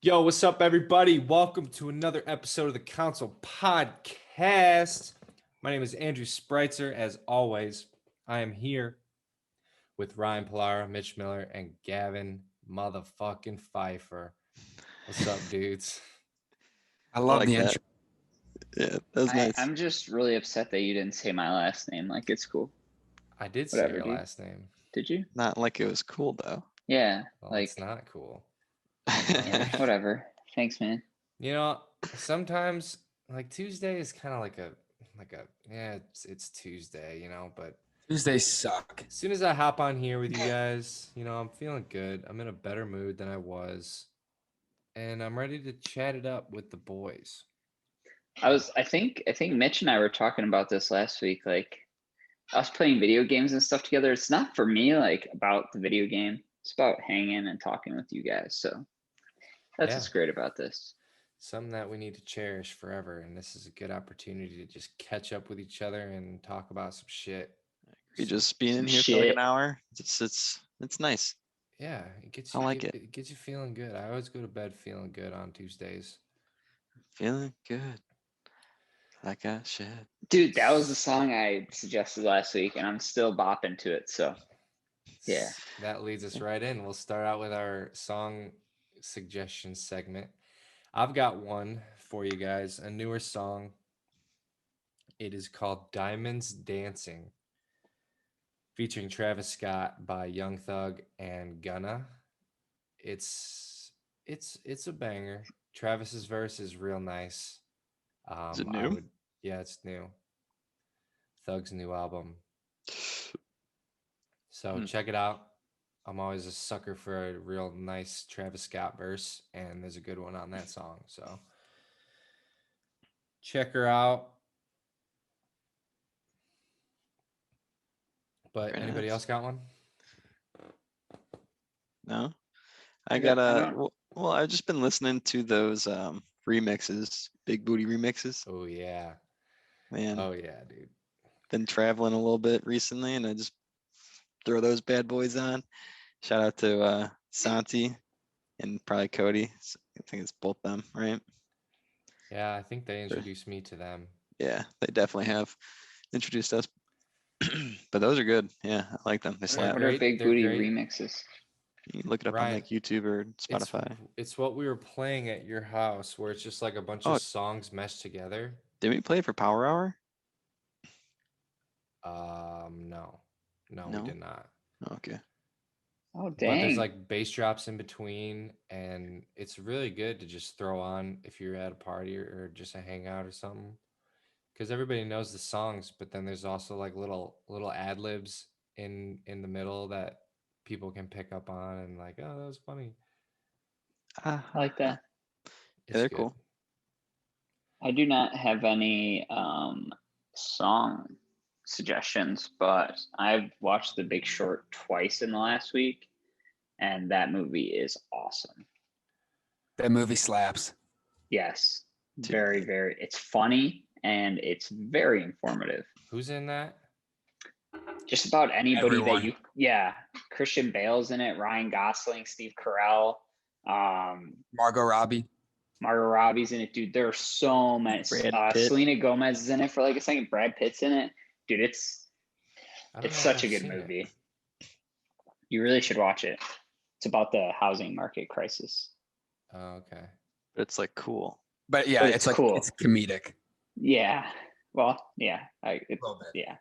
Yo, what's up, everybody? Welcome to another episode of the Council Podcast. My name is Andrew Spreitzer. As always, I am here with Ryan Pilara, Mitch Miller, and Gavin motherfucking Pfeiffer. What's up, dudes? I I love like the that. intro. Yeah, that was nice. I'm just really upset that you didn't say my last name. Like, it's cool. I did say Whatever, your dude. last name. Did you? Not like it was cool though. Yeah. Well, it's Like, not cool. yeah, whatever. Thanks, man. You know, sometimes like Tuesday is kind of like a yeah, it's Tuesday, but Tuesdays suck. as soon as I hop on here with you guys, I'm feeling good. I'm in a better mood than I was, and I'm ready to chat it up with the boys. I think Mitch and I were talking about this last week. Like, us playing video games and stuff together. It's not for me, like, about the video game. It's about hanging and talking with you guys. So that's Yeah. what's great about this. Something that we need to cherish forever, and this is a good opportunity to just catch up with each other and talk about some shit. You just being in Some here for like shit. an hour. It's nice. Yeah, it gets I you like it. it gets you feeling good. I always go to bed feeling good on Tuesdays. Feeling good. Like I should. Dude, that was the song I suggested last week, and I'm still bopping to it. So, yeah. That leads us right in. We'll start out with our song suggestion segment. I've got one for you guys, a newer song. It is called Diamonds Dancing, featuring Travis Scott by Young Thug and Gunna. It's a banger. Travis's verse is real nice. Is it new? Yeah, it's new. Thug's new album. So check it out. I'm always a sucker for a real nice Travis Scott verse, and there's a good one on that song. So check her out. But Very anybody nice. else got one? No? I I got don't- well, I've just been listening to those remixes, big booty remixes. Oh yeah. Man, Oh yeah, dude. been traveling a little bit recently and I just throw those bad boys on. Shout out to Santi and probably Cody. I think it's both them, right? Yeah, I think they introduced me to them. Yeah, they definitely have introduced us. But those are good. Yeah, I like them. They They're slap. What are great. big They're booty great. remixes? You can look it up on Ryan, like YouTube or Spotify. It's what we were playing at your house, where it's just like a bunch Oh, of songs meshed together. did we play for Power Hour? No, we No? did not. Okay. Oh, But there's dang. like bass drops in between, and it's really good to just throw on if you're at a party or just a hangout or something. Because everybody knows the songs, but then there's also like little ad libs in the middle that people can pick up on and like, oh, that was funny. Ah, I like that. It's they're good. cool. I do not have any song suggestions, but I've watched The Big Short twice in the last week, and that movie is awesome. That movie slaps. Yes, Dude. very, very. It's funny and it's very informative. Who's in that? Just about anybody Everyone. that you, yeah. Christian Bale's in it, Ryan Gosling, Steve Carell, Margot Robbie. Margot Robbie's in it, dude. There are so many. Brad Pitt. Selena Gomez is in it for like a second. Brad Pitt's in it, dude. It's I don't know if such a I've good seen it. movie. You really should watch it. It's about the housing market crisis. Oh, okay. But it's like cool. But yeah, But it's it's like cool. it's comedic. Yeah. Well, yeah. A little bit. Yeah.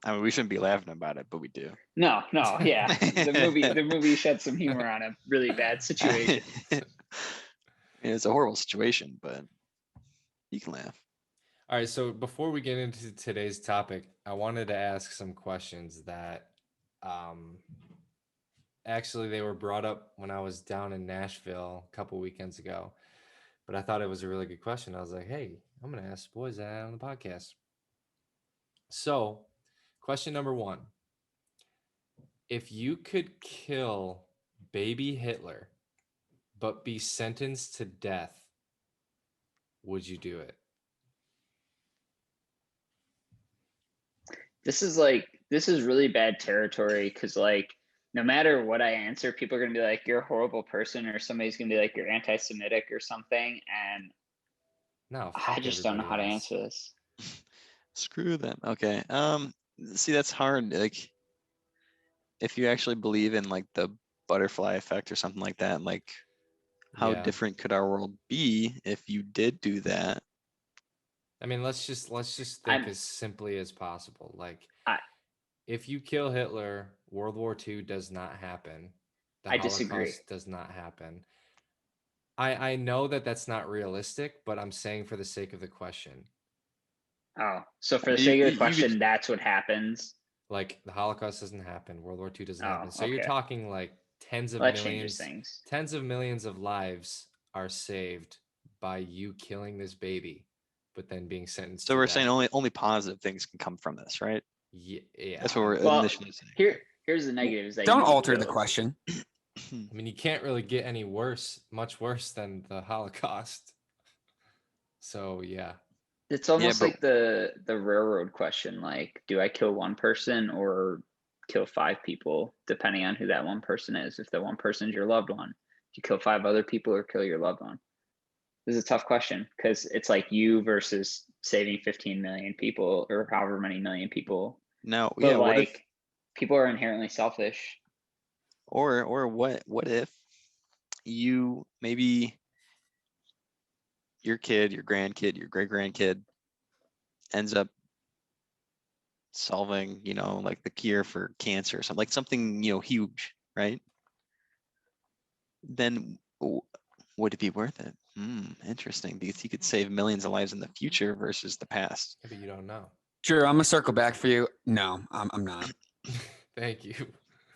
I mean, we shouldn't be laughing about it, but we do. No, yeah. The movie shed some humor on a really bad situation. It's a horrible situation, but you can laugh. All right, so before we get into today's topic, I wanted to ask some questions that actually they were brought up when I was down in Nashville a couple weekends ago. But I thought it was a really good question. I was like, hey, I'm going to ask the boys that on the podcast. So, question number one. If you could kill baby Hitler, but be sentenced to death, would you do it? This is really bad territory because like no matter what I answer, people are gonna be like, "You're a horrible person," or somebody's gonna be like, "You're anti-Semitic" or something, and No, I fuck just don't know how to everybody else. answer this. Screw them. Okay. See, that's hard. Like, if you actually believe in like the butterfly effect or something like that, like how Yeah. different could our world be if you did do that? I mean, let's just think I'm- as simply as possible. Like, I- if you kill Hitler, World War II does not happen. The I disagree. Holocaust does not happen. I know that that's not realistic, but I'm saying for the sake of the question, Oh, so for the You- sake of you- the you question, could- that's what happens. like the Holocaust doesn't happen, World War II doesn't Oh, happen. So you're okay. talking like tens of Well, that changes millions, things. tens of millions of lives are saved by you killing this baby, but then being sentenced So to we're death. saying only positive things can come from this, right? Yeah. That's what we're Well, initially saying. here's the negative: is that Don't you get alter the killed. question. I mean, you can't really get any worse, much worse than the Holocaust. So yeah, It's almost but- like the railroad question, like, do I kill one person or kill 5 people, depending on who that one person is? If the one person is your loved one, do you kill 5 other people or kill your loved one? This is a tough question because it's like you versus saving 15 million people or however many million people. Now, But yeah, like, what if, people are inherently selfish. or what if you maybe your kid, your grandkid, your great grandkid ends up solving, like the cure for cancer or something, like something, huge, right? Then would it be worth it? Interesting, because you could save millions of lives in the future versus the past. but you don't know. Drew, I'm gonna circle back for you. No, I'm not. Thank you.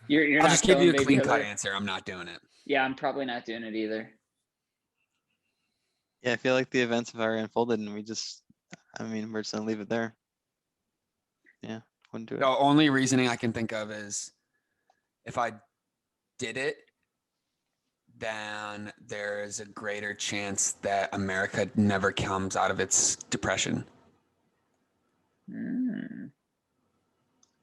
You're I'll not just give you killing a baby clean cut Hitler? answer. I'm not doing it. Yeah, I'm probably not doing it either. Yeah, I feel like the events have already unfolded and we're just gonna leave it there. Yeah, wouldn't do it. The only reasoning I can think of is if I did it, then there is a greater chance that America never comes out of its depression.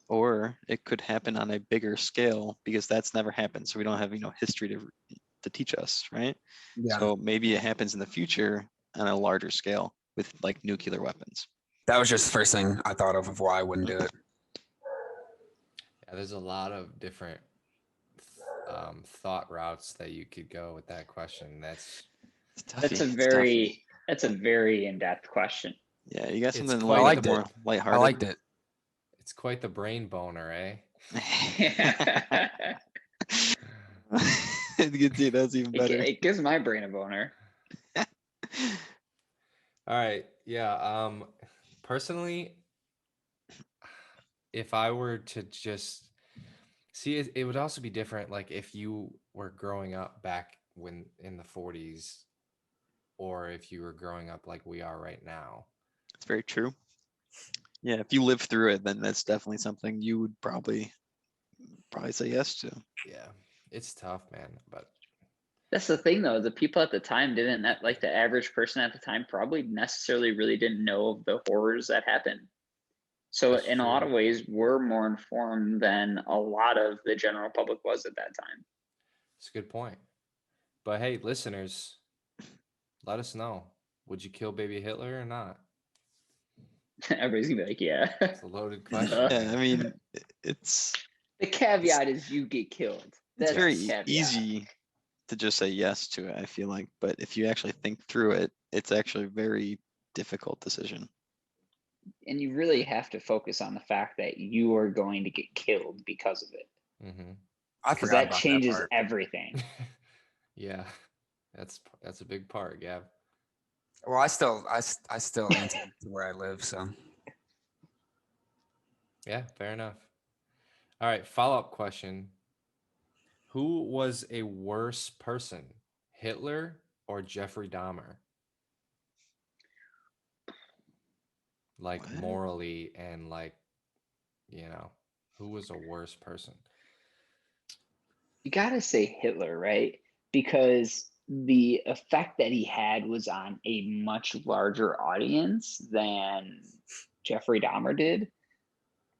Or it could happen on a bigger scale because that's never happened. So we don't have, history to teach us, right? Yeah. So maybe it happens in the future on a larger scale with like nuclear weapons. That was just the first thing I thought of why I wouldn't do it. Yeah, there's a lot of different thought routes that you could go with that question. That's It's a toughy. very in-depth question. Yeah, you got It's something quite like liked it. more I lighthearted. liked it. it's quite the brain boner, eh? Dude, that's even better. It gives my brain a boner. All right. Yeah. Personally, if I were to just see it, it would also be different. Like if you were growing up back when in the 40s, or if you were growing up like we are right now. It's very true. Yeah, if you live through it, then that's definitely something you would probably say yes to. Yeah, it's tough, man. But That's the thing, though. The people at the time didn't, like the average person at the time probably necessarily really didn't know of the horrors that happened. So That's in a lot true. of ways, we're more informed than a lot of the general public was at that time. it's a good point. But hey, listeners, let us know. Would you kill baby Hitler or not? Everybody's gonna be like, yeah. It's a loaded question. Uh, Yeah, man. I mean, it's The caveat is you get killed. That's very the caveat. easy to just say yes to it, I feel like. But if you actually think through it, it's actually a very difficult decision. And you really have to focus on the fact that you are going to get killed because of it. Mm-hmm. I Because forgot that about changes part. everything. Yeah, that's a big part, Gav. Well, I still answer to where I live, so Yeah, fair enough. All right, follow-up question. Who was a worse person, Hitler or Jeffrey Dahmer? Like What? morally and like, who was a worse person? You gotta say Hitler, right? Because the effect that he had was on a much larger audience than Jeffrey Dahmer did.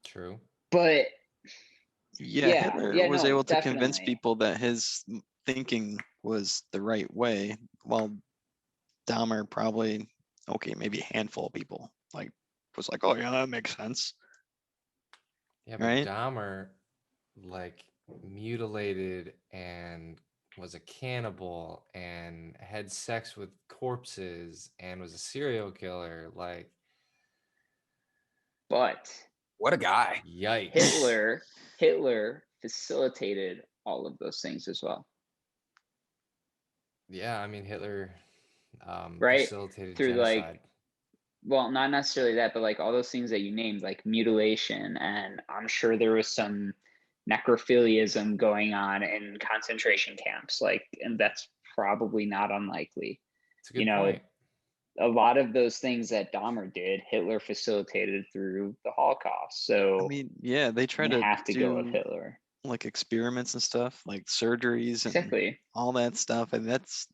True. But Yeah, Yeah, Hitler yeah, was no, able to convince definitely. people that his thinking was the right way, while Dahmer probably, okay, maybe a handful of people like was like, oh yeah, that makes sense, Yeah, but right? Dahmer like mutilated and was a cannibal and had sex with corpses and was a serial killer. Like, But What a guy. yikes. Hitler facilitated all of those things as well, Yeah, I mean, Hitler right? facilitated Through like, genocide. well, not necessarily that, but like all those things that you named, like mutilation, and I'm sure there was some necrophiliism going on in concentration camps, like, and that's probably not unlikely. It's a You good know, point. a lot of those things that Dahmer did, Hitler facilitated through the Holocaust. I So mean, yeah, they try you to have to go with do Hitler. like experiments and stuff, like surgeries and Exactly. all that stuff, and that's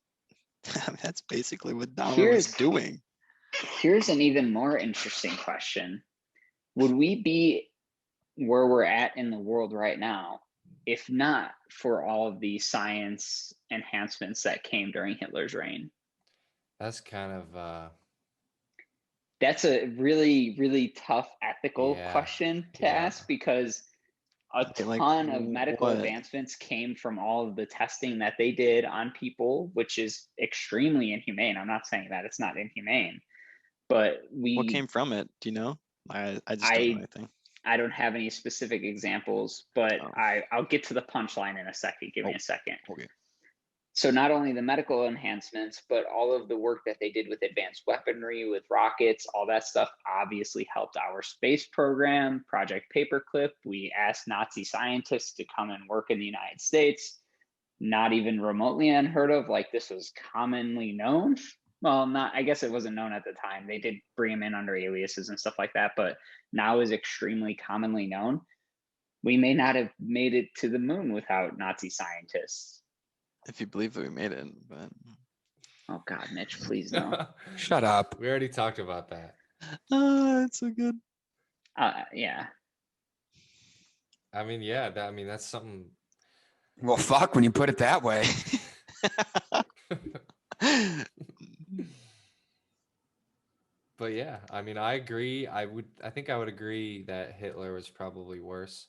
that's basically what Dahmer was Here's doing. here's an even more interesting question. Would we be where we're at in the world right now if not for all of the science enhancements that came during Hitler's reign? That's kind of, That's a really, really tough ethical yeah, question to yeah. ask, because a Okay, like ton of medical what? advancements came from all of the testing that they did on people, which is extremely inhumane. I'm not saying that it's not inhumane, but What came from it? Do you know? I just don't know I anything. I don't have any specific examples, but Oh, I'll get to the punchline in a second. Give me oh, a second. okay. So not only the medical enhancements, but all of the work that they did with advanced weaponry, with rockets, all that stuff obviously helped our space program, Project Paperclip. We asked Nazi scientists to come and work in the United States. Not even remotely unheard of. Like, this was commonly known. Well, not, I guess it wasn't known at the time. They did bring them in under aliases and stuff like that, but now is extremely commonly known. We may not have made it to the moon without Nazi scientists. If you believe that we made it, but Oh God, Mitch, please no. Shut up. We already talked about that. it's so good. Yeah. I mean, yeah, I mean, that's something. Well, fuck when you put it that way. But yeah, I mean, I agree. I think I would agree that Hitler was probably worse,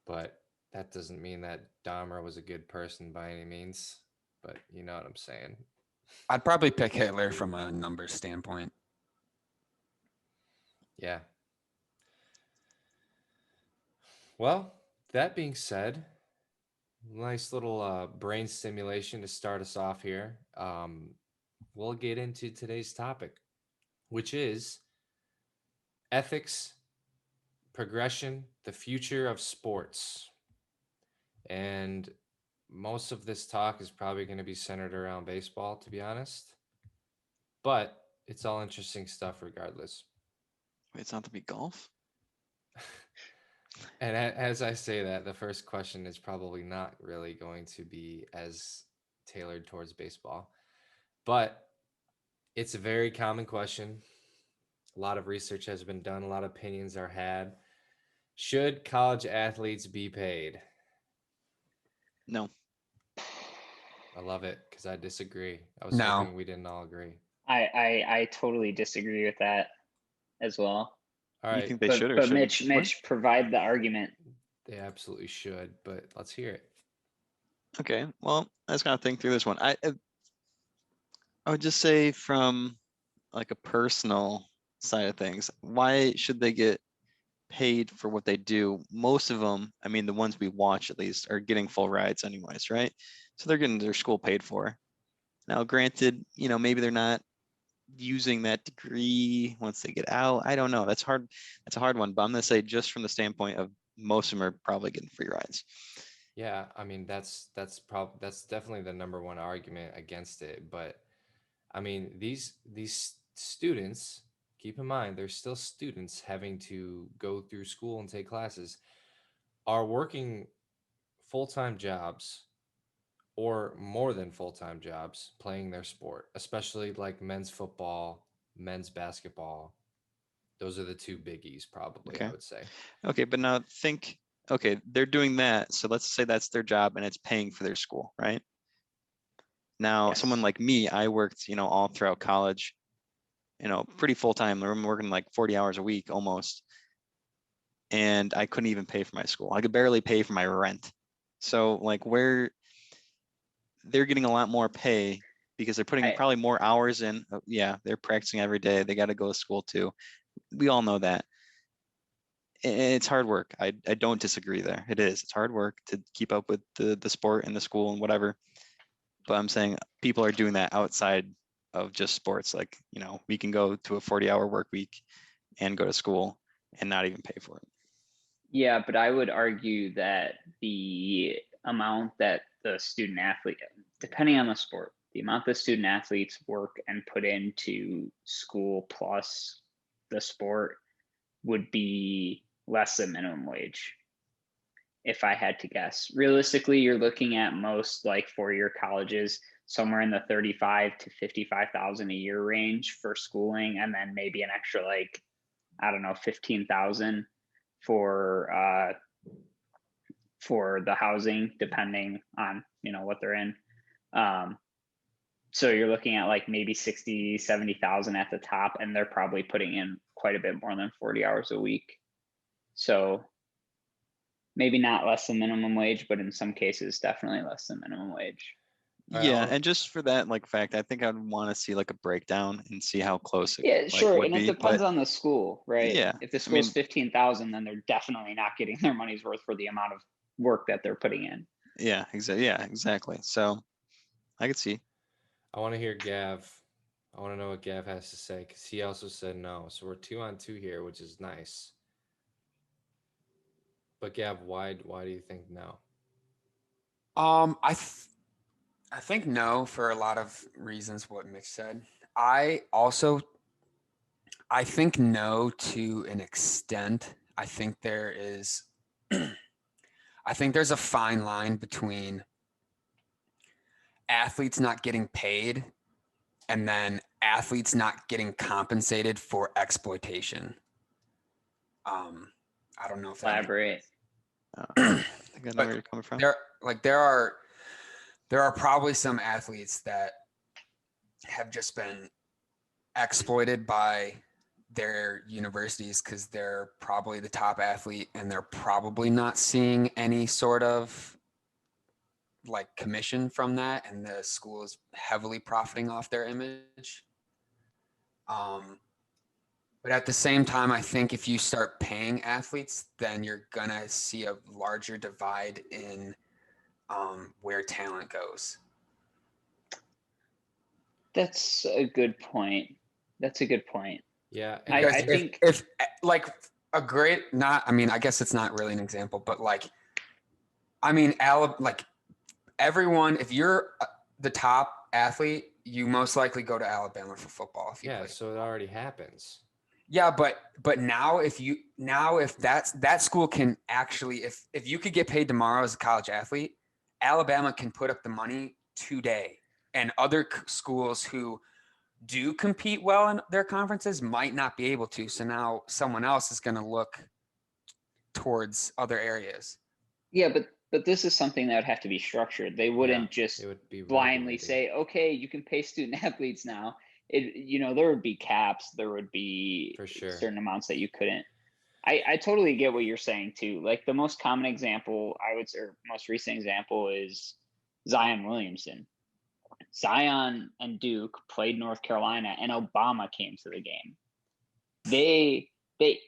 but that doesn't mean that Dahmer was a good person by any means. But you know what I'm saying. I'd probably pick Hitler from a numbers standpoint. Yeah. Well, that being said, nice little brain stimulation to start us off here. We'll get into today's topic, which is ethics, progression, the future of sports. And most of this talk is probably going to be centered around baseball, to be honest. But it's all interesting stuff regardless. Wait, it's not to be golf? And as I say that, the first question is probably not really going to be as tailored towards baseball. But it's a very common question. A lot of research has been done, a lot of opinions are had. Should college athletes be paid? No. I love it because I disagree. I was No. hoping we didn't all agree. I totally disagree with that as well. All You right. think they But should or but shouldn't? Mitch, provide the argument. They absolutely should, but let's hear it. Okay. Well, I was gonna think through this one. I would just say from like a personal side of things, why should they get paid for what they do? Most of them, I mean, the ones we watch at least, are getting full rides anyways, right? So they're getting their school paid for. Now, granted, maybe they're not using that degree once they get out. I don't know. That's hard. That's a hard one. But I'm gonna say just from the standpoint of most of them are probably getting free rides. Yeah, I mean that's definitely the number one argument against it. But I mean these students, keep in mind they're still students having to go through school and take classes, are working full-time jobs or more than full-time jobs playing their sport, especially like men's football, men's basketball. Those are the two biggies probably, I Okay. would say. Okay, but now think okay, they're doing that. So let's say that's their job and it's paying for their school, right? Now, Yes. someone like me, I worked, all throughout college, pretty full time. I'm working like 40 hours a week almost. And I couldn't even pay for my school. I could barely pay for my rent. So like where they're getting a lot more pay because they're putting I, probably more hours in. Yeah, they're practicing every day. They got to go to school too. We all know that. It's hard work. I don't disagree there. It is. It's hard work to keep up with the sport and the school and whatever. But I'm saying people are doing that outside of just sports. Like, we can go to a 40-hour work week and go to school and not even pay for it. yeah, but I would argue that the amount that the student athlete, depending on the sport, the amount the student athletes work and put into school plus the sport would be less than minimum wage. If I had to guess, realistically, you're looking at most like 4-year colleges somewhere in the 35 to 55,000 a year range for schooling, and then maybe an extra like, I don't know, 15,000 for the housing, depending on what they're in. So you're looking at like maybe 60, 70,000 at the top, and they're probably putting in quite a bit more than 40 hours a week. So maybe not less than minimum wage, but in some cases, definitely less than minimum wage. Yeah, and just for that like fact, I think I'd want to see like a breakdown and see how close it Yeah, sure. would And it be. depends But on the school, right? yeah, If the school's 15,000, then they're definitely not getting their money's worth for the amount of work that they're putting in. yeah, exactly. So I could see. I want to hear Gav. I want to know what Gav has to say because he also said no. So we're 2-on-2 here, which is nice. But Gav, why do you think no? I think no for a lot of reasons. What Mitch said. I think no to an extent. I think there is. I think there's a fine line between athletes not getting paid and then athletes not getting compensated for exploitation. I don't know if that Elaborate. I think I know where you're coming from. There are probably some athletes that have just been exploited by their universities because they're probably the top athlete and they're probably not seeing any sort of like commission from that, and the school is heavily profiting off their image. But at the same time, I think if you start paying athletes, then you're gonna see a larger divide in where talent goes. That's a good point. Yeah, I think if like a great, not, I mean, I guess it's not really an example, but like, I mean, like everyone, if you're the top athlete, you most likely go to Alabama for football. If you play. So it already happens. Yeah, but now if that school can actually, if you could get paid tomorrow as a college athlete, Alabama can put up the money today, and other schools who do compete well in their conferences might not be able to. So now someone else is going to look towards other areas. Yeah, but this is something that would have to be structured. They wouldn't just it would be blindly regulated. say, okay, you can pay student athletes now. There would be caps. There would be For sure. certain amounts that you couldn't. I totally get what you're saying too. Like the most common example, I would say, or most recent example is Zion Williamson. Zion and Duke played North Carolina, and Obama came to the game. They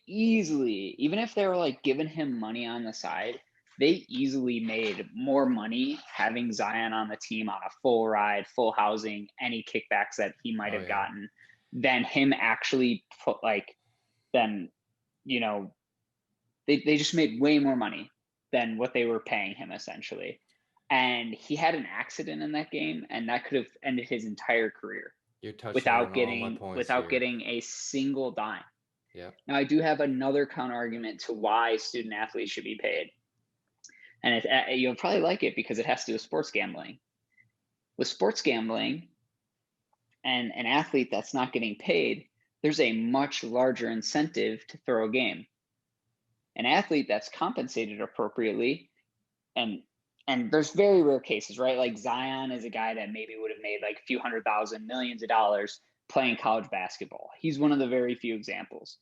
easily, even if they were like giving him money on the side, they easily made more money having Zion on the team on a full ride, full housing, any kickbacks that he might have gotten than him actually put they just made way more money than what they were paying him essentially. And he had an accident in that game, and that could have ended his entire career without getting a single dime. Yeah. Now, I do have another counter argument to why student athletes should be paid. And you'll probably like it because it has to do with sports gambling. With sports gambling and an athlete that's not getting paid, there's a much larger incentive to throw a game. an athlete that's compensated appropriately, and there's very rare cases, right? Like Zion is a guy that maybe would have made like a few $100,000, millions of dollars playing college basketball. He's one of the very few examples.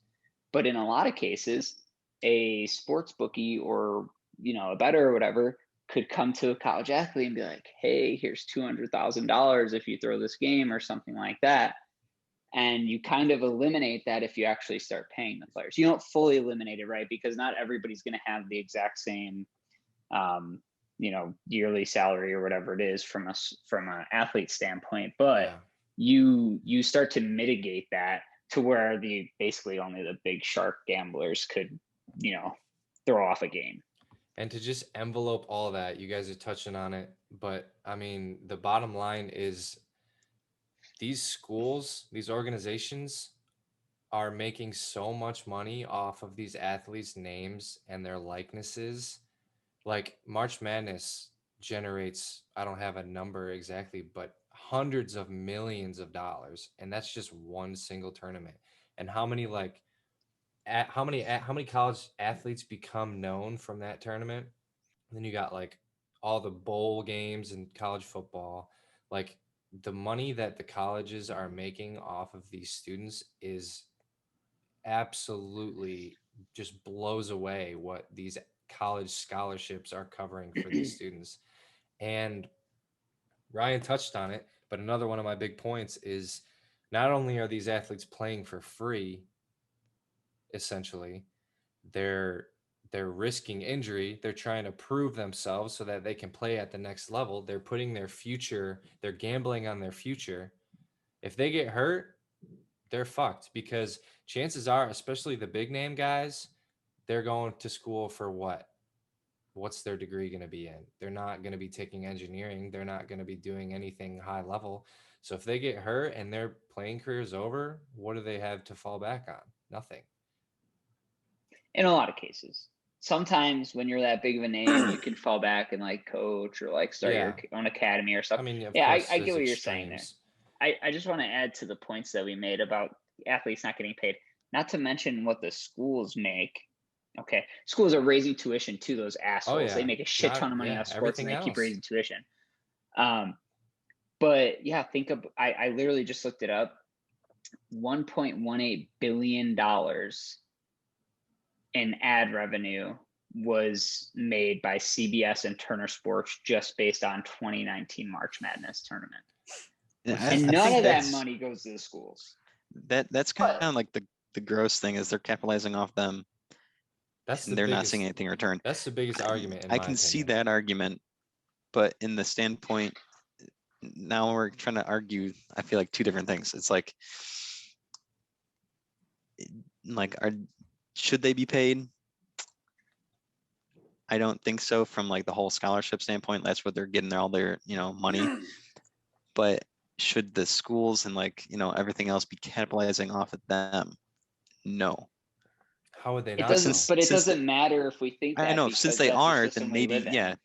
But in a lot of cases, a sports bookie or, a bettor or whatever could come to a college athlete and be like, hey, here's $200,000 if you throw this game or something like that. And you kind of eliminate that if you actually start paying the players. You don't fully eliminate it, right? Because not everybody's going to have the exact same, yearly salary or whatever it is from an athlete standpoint. But you start to mitigate that to where basically only the big shark gamblers could, throw off a game. And to just envelope all that, you guys are touching on it, but I mean, the bottom line is these schools, these organizations are making so much money off of these athletes' names and their likenesses. Like March Madness generates, I don't have a number exactly, but hundreds of millions of dollars, and that's just one single tournament. And how many how many college athletes become known from that tournament? And then you got like all the bowl games in college football. Like the money that the colleges are making off of these students is absolutely just blows away what these college scholarships are covering for these students. And Ryan touched on it, but another one of my big points is not only are these athletes playing for free, essentially, they're risking injury. They're trying to prove themselves so that they can play at the next level. They're putting their future, they're gambling on their future. If they get hurt, they're fucked, because chances are, especially the big name guys, they're going to school for what? What's their degree going to be in? They're not going to be taking engineering. They're not going to be doing anything high level. So if they get hurt and their playing career is over, what do they have to fall back on? Nothing. In a lot of cases. Sometimes when you're that big of a name, you can fall back and like coach or like start your own academy or stuff. I mean, of yeah, course, I get what you're saying there. I just want to add to the points that we made about athletes not getting paid, not to mention what the schools make. Okay. Schools are raising tuition to those assholes. Oh, yeah. They make a shit ton of money on sports and they keep else. raising tuition. But yeah, I literally just looked it up. $1.18 billion in ad revenue was made by CBS and Turner Sports just based on 2019 March Madness tournament. And none of that money goes to the schools. That's kind of like the gross thing is they're capitalizing off them. They're not seeing anything in return. That's the biggest argument. I can see that argument, but in the standpoint, now we're trying to argue, I feel like two different things. It's like should they be paid? I don't think so from like the whole scholarship standpoint. That's what they're getting all their, money. But should the schools and everything else be capitalizing off of them? No. How would they not? It doesn't matter if we think that. I know, since they are, then maybe, yeah.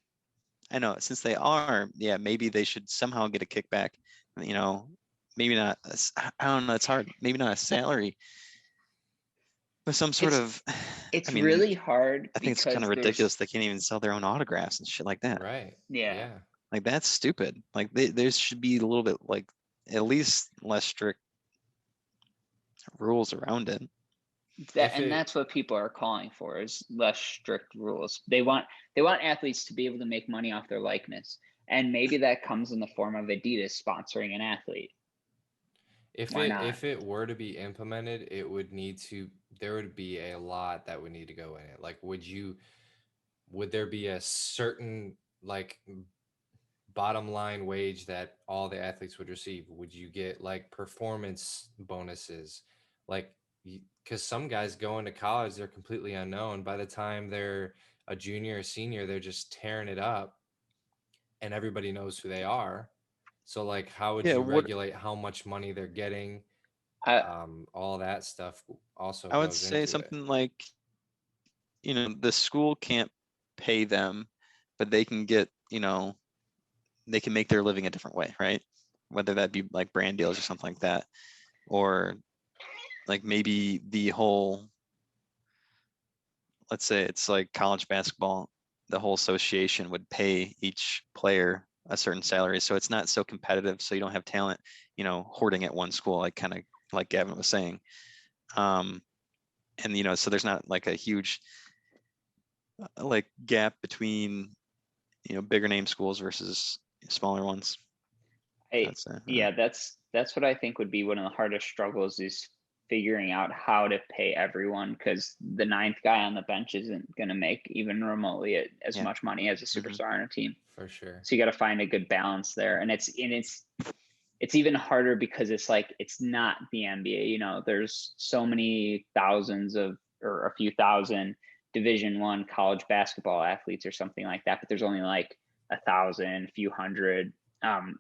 I know, since they are, yeah, maybe they should somehow get a kickback. Maybe not, I don't know, it's hard. Maybe not a salary, but some sort of. It's really hard. I think it's kind of ridiculous. They can't even sell their own autographs and shit like that. Right. Yeah. Like that's stupid. Like there should be a little bit at least less strict rules around it. That's what people are calling for, is less strict rules. They want athletes to be able to make money off their likeness, and maybe that comes in the form of Adidas sponsoring an athlete. If it were to be implemented, there would be a lot that would need to go in it. Like, would there be a certain bottom line wage that all the athletes would receive? Would you get performance bonuses? Because some guys go into college, they're completely unknown. By the time they're a junior or senior, they're just tearing it up and everybody knows who they are. So how would you regulate how much money they're getting? All that stuff also I would say something like, the school can't pay them, but they can get, they can make their living a different way, right? Whether that be brand deals or something like that, or maybe the whole let's say it's like college basketball, the whole association would pay each player a certain salary. So it's not so competitive. So you don't have talent, hoarding at one school, like kind of like Gavin was saying. And, so there's not like a huge like gap between, bigger name schools versus smaller ones. Hey, yeah, that's what I think would be one of the hardest struggles is figuring out how to pay everyone, because the ninth guy on the bench isn't going to make even remotely as much money as a superstar on a team. For sure. So you got to find a good balance there, and it's even harder because it's like it's not the NBA. There's so many thousands or a few thousand Division I college basketball athletes or something like that, but there's only like 1,000, a few hundred,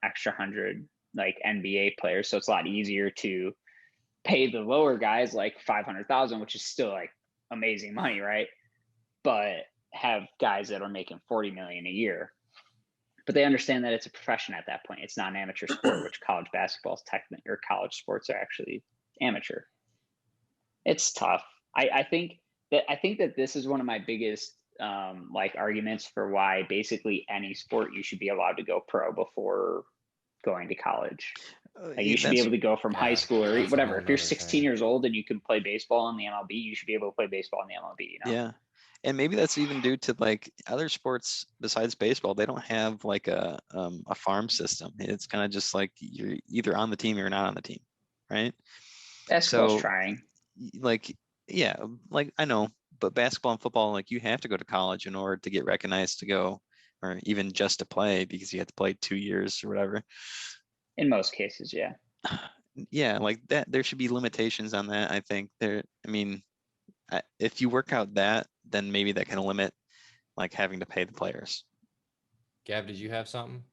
extra 100 like NBA players. So it's a lot easier to pay the lower guys like 500,000, which is still like amazing money, right? But have guys that are making 40 million a year. But they understand that it's a profession at that point. It's not an amateur sport, which college basketball is technically, or college sports are actually amateur. It's tough. I think that this is one of my biggest like arguments for why basically any sport you should be allowed to go pro before going to college. Like you should be able to go from high school or whatever. If you're 16 years old and you can play baseball in the MLB, you should be able to play baseball in the MLB. Yeah. And maybe that's even due to like other sports besides baseball. They don't have like a farm system. It's kind of just like you're either on the team or you're not on the team, right? Basketball's trying. Like, yeah, like I know, but basketball and football, like you have to go to college in order to get recognized to go, or even just to play, because you have to play 2 years or whatever. In most cases, yeah. Yeah, like that. There should be limitations on that. I think if you work out that, then maybe that can limit like having to pay the players. Gav, did you have something?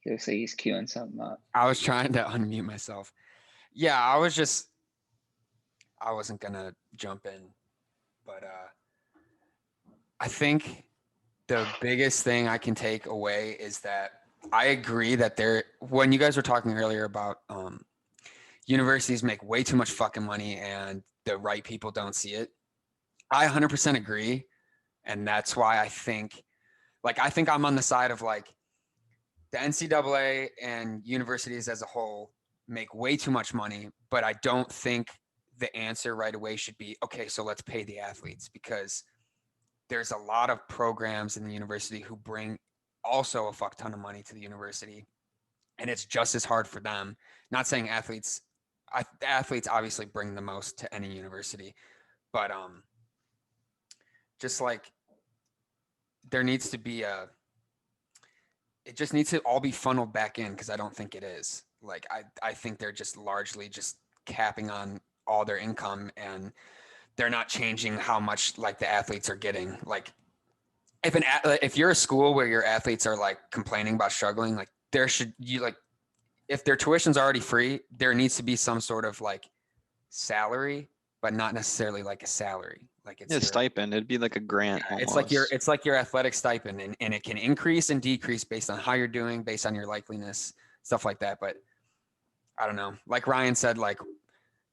Looks like he's queuing something up. I was trying to unmute myself. Yeah, I wasn't gonna jump in, but I think the biggest thing I can take away is that I agree that when you guys were talking earlier about universities make way too much fucking money and the right people don't see it, I 100% agree. And that's why I think I'm on the side of like the NCAA and universities as a whole make way too much money, but I don't think the answer right away should be, okay, so let's pay the athletes, because there's a lot of programs in the university who bring also a fuck ton of money to the university, and it's just as hard for them. Not saying athletes obviously bring the most to any university, but just like there needs to be it just needs to all be funneled back in, because I don't think it is. Like I think they're just largely just capping on all their income, and they're not changing how much like the athletes are getting. Like if you're a school where your athletes are like complaining about struggling, like if their tuition's already free, there needs to be some sort of like salary, but not necessarily like a salary. Like it's a stipend. It'd be like a grant. Yeah, it's like your athletic stipend, and it can increase and decrease based on how you're doing, based on your likeliness, stuff like that. But I don't know. Like Ryan said, like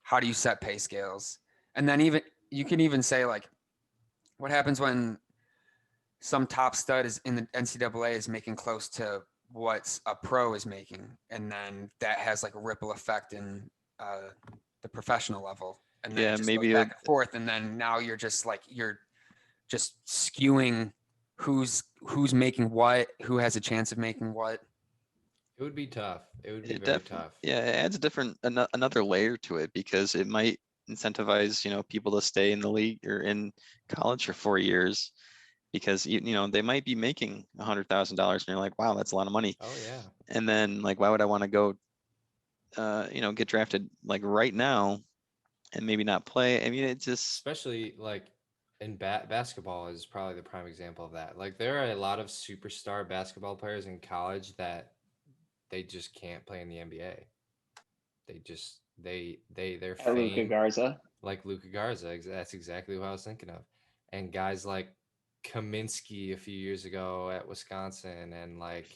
how do you set pay scales? And then even you can even say like, what happens when some top stud is in the NCAA is making close to what a pro is making, and then that has like a ripple effect in the professional level, and then it just goes back and forth, and then now you're just skewing who's making what, who has a chance of making what. It would be tough. It would be very tough. Yeah, it adds another layer to it, because it might incentivize people to stay in the league or in college for 4 years, because they might be making $100,000 and you're like, wow, that's a lot of money. Oh yeah. And then like, why would I want to go get drafted like right now and maybe not play? I mean, it just, especially like in basketball is probably the prime example of that. Like there are a lot of superstar basketball players in college that they just can't play in the NBA. They just they're Luka Garza. Like Luka Garza. That's exactly what I was thinking of. And guys like Kaminsky a few years ago at Wisconsin, and like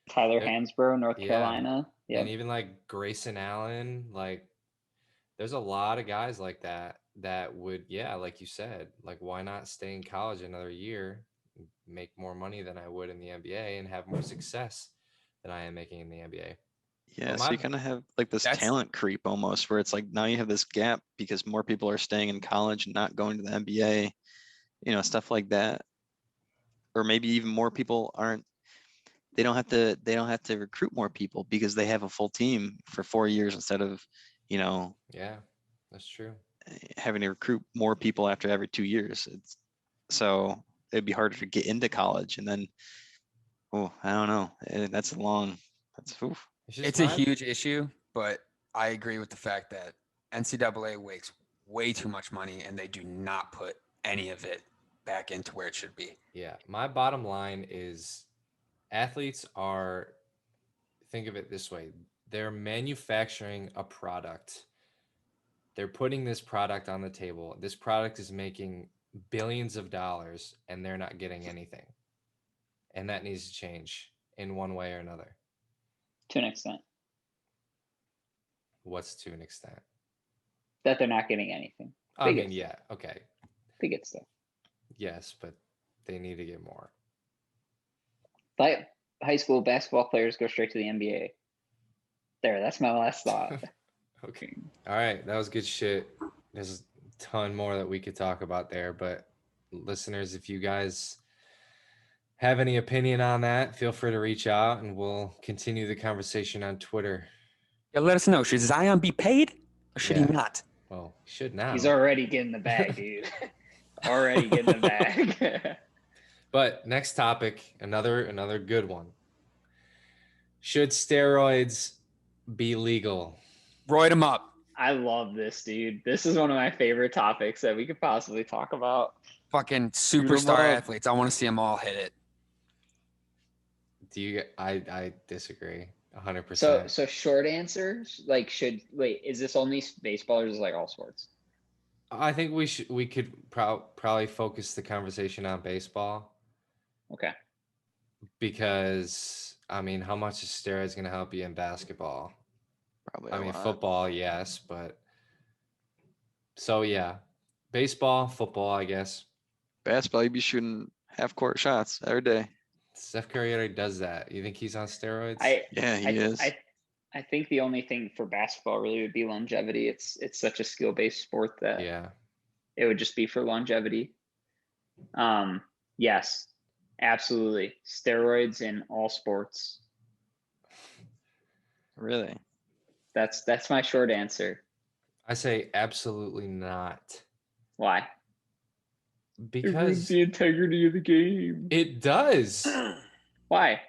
Tyler Hansbrough, North Carolina. Yeah. And even like Grayson Allen, like there's a lot of guys like that would, yeah, like you said, like why not stay in college another year, make more money than I would in the NBA and have more success than I am making in the NBA. Yeah, But so you my kind of have like this That's- talent creep almost, where it's like now you have this gap because more people are staying in college and not going to the NBA, stuff like that. Or maybe even more people aren't. They don't have to recruit more people because they have a full team for 4 years instead of, yeah, that's true. having to recruit more people after every 2 years. So it'd be harder to get into college, and then, I don't know. Oof. Just It's a huge issue, but I agree with the fact that NCAA makes way too much money and they do not put any of it back into where it should be. Yeah, my bottom line is athletes are, think of it this way, they're manufacturing a product. They're putting this product on the table. This product is making billions of dollars and they're not getting anything. And that needs to change in one way or another. To an extent. What's to an extent? That they're not getting anything. I mean, yeah, okay. They get stuff. Yes, but they need to get more. But high school basketball players go straight to the NBA. There, that's my last thought. Okay. All right, that was good shit. There's a ton more that we could talk about there, but listeners, if you guys have any opinion on that, feel free to reach out and we'll continue the conversation on Twitter. Yeah, let us know. Should Zion be paid or should he Yeah. not? Well, he should now. He's already getting the bag, dude. Already getting the bag. But next topic, another good one. Should steroids be legal? Roid him up. I love this, dude. This is one of my favorite topics that we could possibly talk about. Fucking him superstar up. athletes. I want to see them all hit it. I disagree 100%. So short answer, like is this only baseball or is this like all sports? I think we could probably focus the conversation on baseball. Okay. Because I mean, how much is steroids going to help you in basketball? Probably I a mean, lot. football, yes, but so yeah, baseball, football, I guess. Basketball, you'd be shooting half-court shots every day. Steph Curry already does that. You think he's on steroids? Yeah, he is. I think the only thing for basketball really would be longevity. It's such a skill-based sport that Yeah. it would just be for longevity. Yes, absolutely. Steroids in all sports. Really? That's my short answer. I say absolutely not. Why? Because the integrity of the game. it does. Why?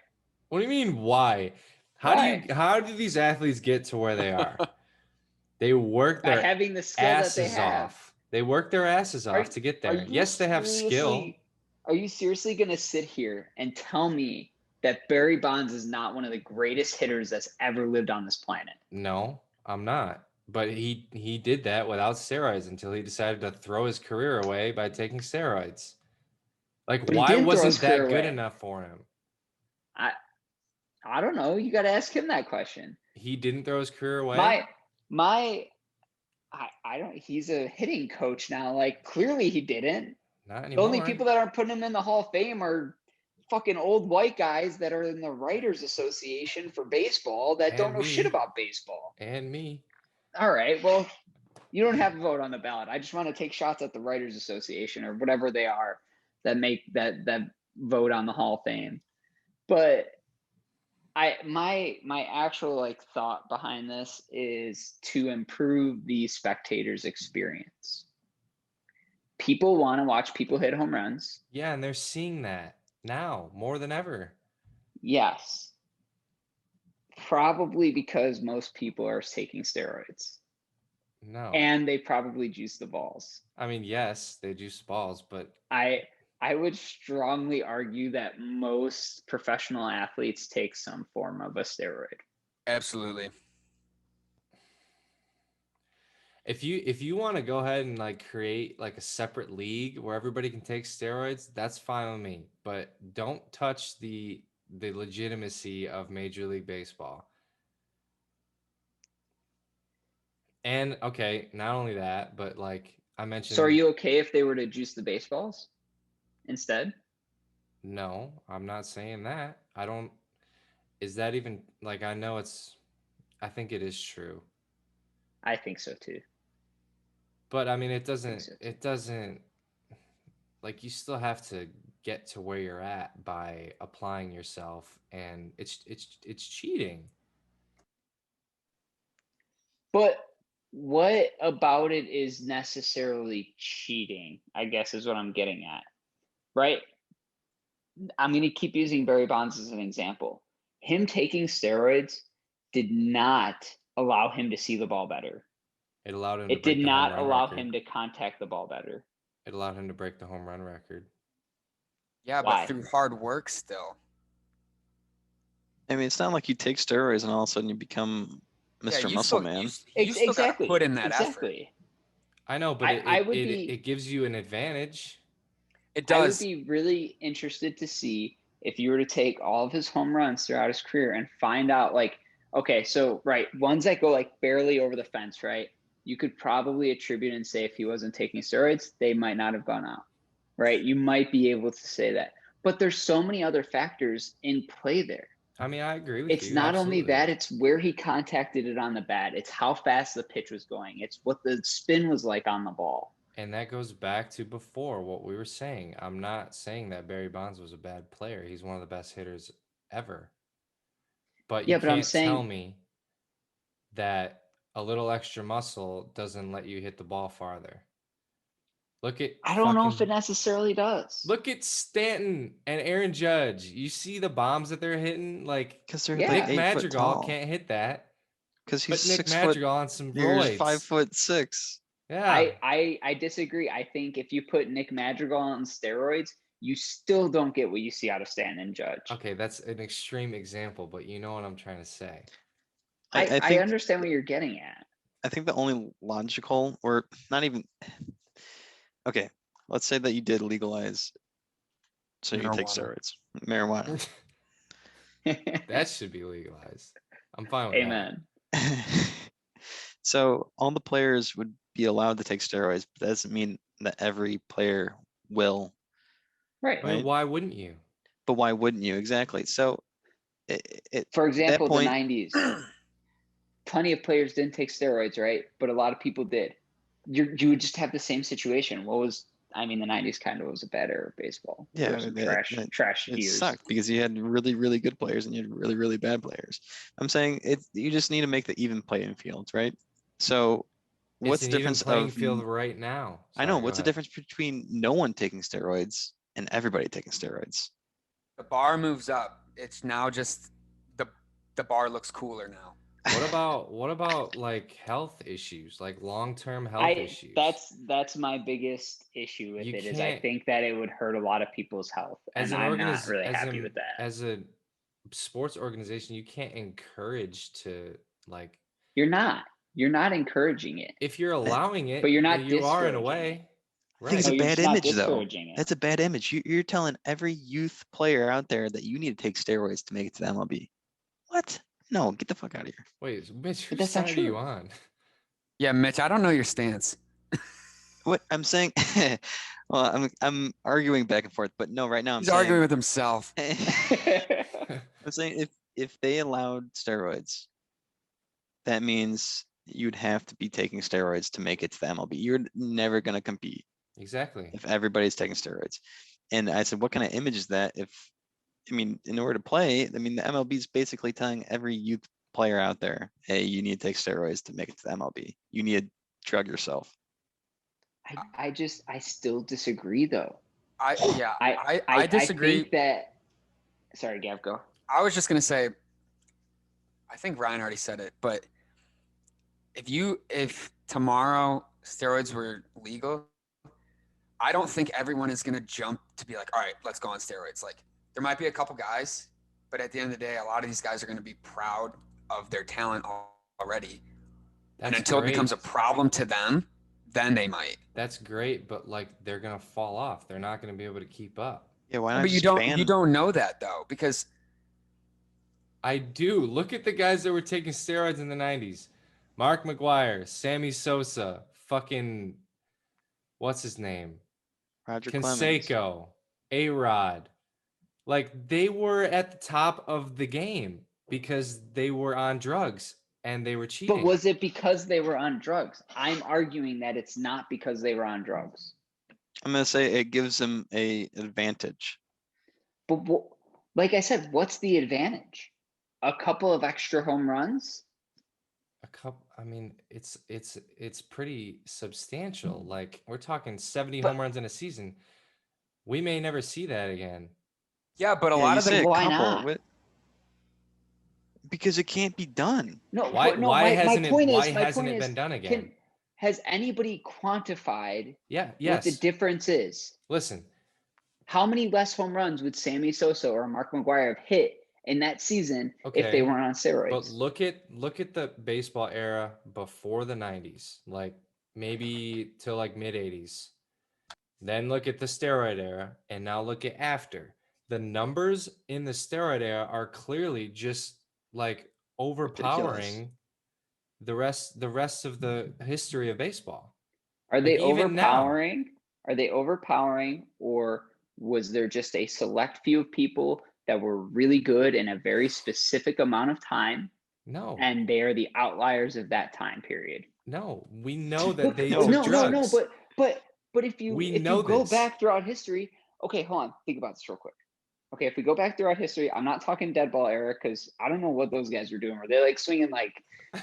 What do you mean why? How do these athletes get to where they are? They work By their having the skill that they asses have. off. They work their asses off to get there. Yes, they have skill. Are you seriously going to sit here and tell me that Barry Bonds is not one of the greatest hitters that's ever lived on this planet? No, I'm not. But he did that without steroids until he decided to throw his career away by taking steroids. Like, But he why didn't throw wasn't his that career good away. enough for him? I don't know. You got to ask him that question. He didn't throw his career away? I don't. He's a hitting coach now. Like, clearly he didn't. Not The anymore. only people that aren't putting him in the Hall of Fame are fucking old white guys that are in the Writers Association for baseball that don't know shit about baseball. And me. All right. Well, you don't have a vote on the ballot. I just want to take shots at the Writers Association or whatever they are that make that vote on the Hall of Fame. But my actual like thought behind this is to improve the spectators' experience. People want to watch people hit home runs. Yeah, and they're seeing that now more than ever. Yes. Probably because most people are taking steroids. No. And they probably juice the balls. I mean, yes, they juice balls, but I would strongly argue that most professional athletes take some form of a steroid. Absolutely. if you want to go ahead and like create like a separate league where everybody can take steroids, that's fine with me. But don't touch the legitimacy of Major League Baseball. And okay, not only that, but like I mentioned. So are you okay if they were to juice the baseballs instead? No, I'm not saying that. I don't. Is that even like I know it's. I think it is true, I think so too. but I mean it I think doesn't. so too. It doesn't. Like you still have to get to where you're at by applying yourself, and it's cheating. But what about it is necessarily cheating, I guess is what I'm getting at. Right? I'm going to keep using Barry Bonds as an example. Him taking steroids did not allow him to see the ball better. It allowed him to It did break the home not run allow record. him to contact the ball better. It allowed him to break the home run record. Yeah, Why? but through hard work still. I mean, it's not like you take steroids and all of a sudden you become Mr. Yeah, you Muscle still, Man. you still got to Exactly. put in that effort. Exactly. I know, but I would be. it gives you an advantage. It I would does. be really interested to see if you were to take all of his home runs throughout his career and find out, like, okay, so right, ones that go like barely over the fence, right? You could probably attribute and say if he wasn't taking steroids, they might not have gone out, right? You might be able to say that, but there's so many other factors in play there. I mean, I agree with It's you. not absolutely. only that, it's where he contacted it on the bat. It's how fast the pitch was going. It's what the spin was like on the ball. And that goes back to before what we were saying. I'm not saying that Barry Bonds was a bad player. He's one of the best hitters ever. But you Yeah, but I'm can't tell saying me that a little extra muscle doesn't let you hit the ball farther. Look at I don't know if it fucking necessarily does. look at Stanton and Aaron Judge. You see the bombs that they're hitting? Like Because they're Yeah. like Nick 8 foot Madrigal tall. can't hit that. Because he's But Nick 6 foot. Madrigal on some You're roids. 5'6". Yeah. I disagree. I think if you put Nick Madrigal on steroids, you still don't get what you see out of Stanton and Judge. Okay, that's an extreme example, but you know what I'm trying to say. I think understand what you're getting at. I think the only logical, or not even, okay, let's say that you did legalize, so you can take Marijuana. steroids, marijuana. That should be legalized. I'm fine with Amen. So all the players would be allowed to take steroids, but that doesn't mean that every player will. Right. that. I mean, Right. why wouldn't you? But why wouldn't you? Exactly. So For example, point- the 90s. Plenty of players didn't take steroids, right? But a lot of people did. You would just have the same situation. The 90s kind of was a bad era of baseball. Yeah, There were some trash it years. sucked because you had really, really good players and you had really, really bad players. I'm saying you just need to make the even playing field, right? So what's It's the an even difference playing of field right now? I know Sorry, what's go the ahead. difference between no one taking steroids and everybody taking steroids? The bar moves up. It's now just the bar looks cooler now. What about like health issues, like long-term health issues? That's my biggest issue with You it is I can't- think that it would hurt a lot of people's health, as and an I'm not really happy an- with that. As a sports organization, you can't encourage to like You're not encouraging it. if you're allowing it, But you're not then you are in a discouraging way. I think it's No, a you're bad just not image, though. discouraging it. That's a bad image. You're telling every youth player out there that you need to take steroids to make it to the MLB. What? No, get the fuck out of here. Wait, Mitch, But whose that's not side are you true. on? Yeah, Mitch, I don't know your stance. What I'm saying, well, I'm arguing back and forth, but no, right now I'm He's saying, arguing with himself. I'm saying if they allowed steroids, that means you'd have to be taking steroids to make it to the MLB. You're never gonna compete Exactly. if everybody's taking steroids. And I said, what kind of image is that? In order to play, the MLB is basically telling every youth player out there, hey, you need to take steroids to make it to the MLB. You need to drug yourself. I still disagree though. I I disagree. think that. Sorry, Gav, go. I was just gonna say, I think Ryan already said it, but if tomorrow steroids were legal, I don't think everyone is gonna jump to be like, all right, let's go on steroids. Like there might be a couple guys, but at the end of the day, a lot of these guys are gonna be proud of their talent already. That's and until great. it becomes a problem to them, then they might. That's great, but like they're gonna fall off. They're not gonna be able to keep up. Yeah, why not? But you don't know that though, because I do. Look at the guys that were taking steroids in the 90s. Mark McGuire, Sammy Sosa, fucking what's his name? Roger Clemens. Canseco, A-Rod. Like they were at the top of the game because they were on drugs and they were cheating. But was it because they were on drugs? I'm arguing that it's not because they were on drugs. I'm gonna say it gives them a advantage. But like I said, what's the advantage? A couple of extra home runs? A couple, I mean, it's pretty substantial. Like we're talking 70 But- home runs in a season. We may never see that again. Yeah, but a Yeah, lot you of say them. a Why couple. not? Because it can't be done. No, Why no. why My hasn't point it is, been done again? has anybody quantified Yeah, what the yes. difference is? Listen, How many less home runs would Sammy Sosa or Mark McGuire have hit in that season if they okay. weren't on But steroids? look at the baseball era before the 90s, like maybe till like mid 80s. Then look at the steroid era, and now look at after. The numbers in the steroid era are clearly just like overpowering the rest of the history of baseball. Are Like they even now, overpowering? Are they overpowering, or was there just a select few of people that were really good in a very specific amount of time, no, and they are the outliers of that time period? no, we know that they No. took No, drugs. but if you We know go this. back throughout history, okay, hold on, think about this real quick. Okay, if we go back throughout history, I'm not talking dead ball era because I don't know what those guys were doing. Were they like swinging like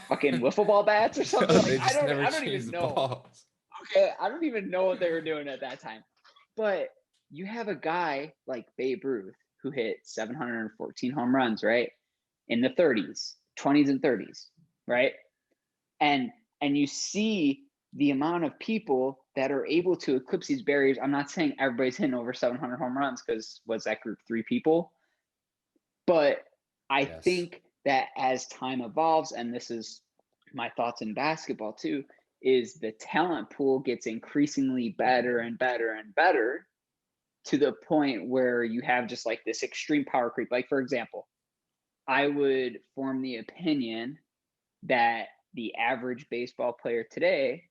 fucking wiffle ball bats or something? They Like just never I don't changed even the know. balls. Okay, I don't even know what they were doing at that time. But you have a guy like Babe Ruth who hit 714 home runs, right? In the 30s, 20s and 30s, right? And you see the amount of people that are able to eclipse these barriers. I'm not saying everybody's hitting over 700 home runs because was that group 3 people? But I Yes. think that as time evolves, and this is my thoughts in basketball too, is the talent pool gets increasingly better and better and better to the point where you have just like this extreme power creep. Like, for example, I would form the opinion that the average baseball player today,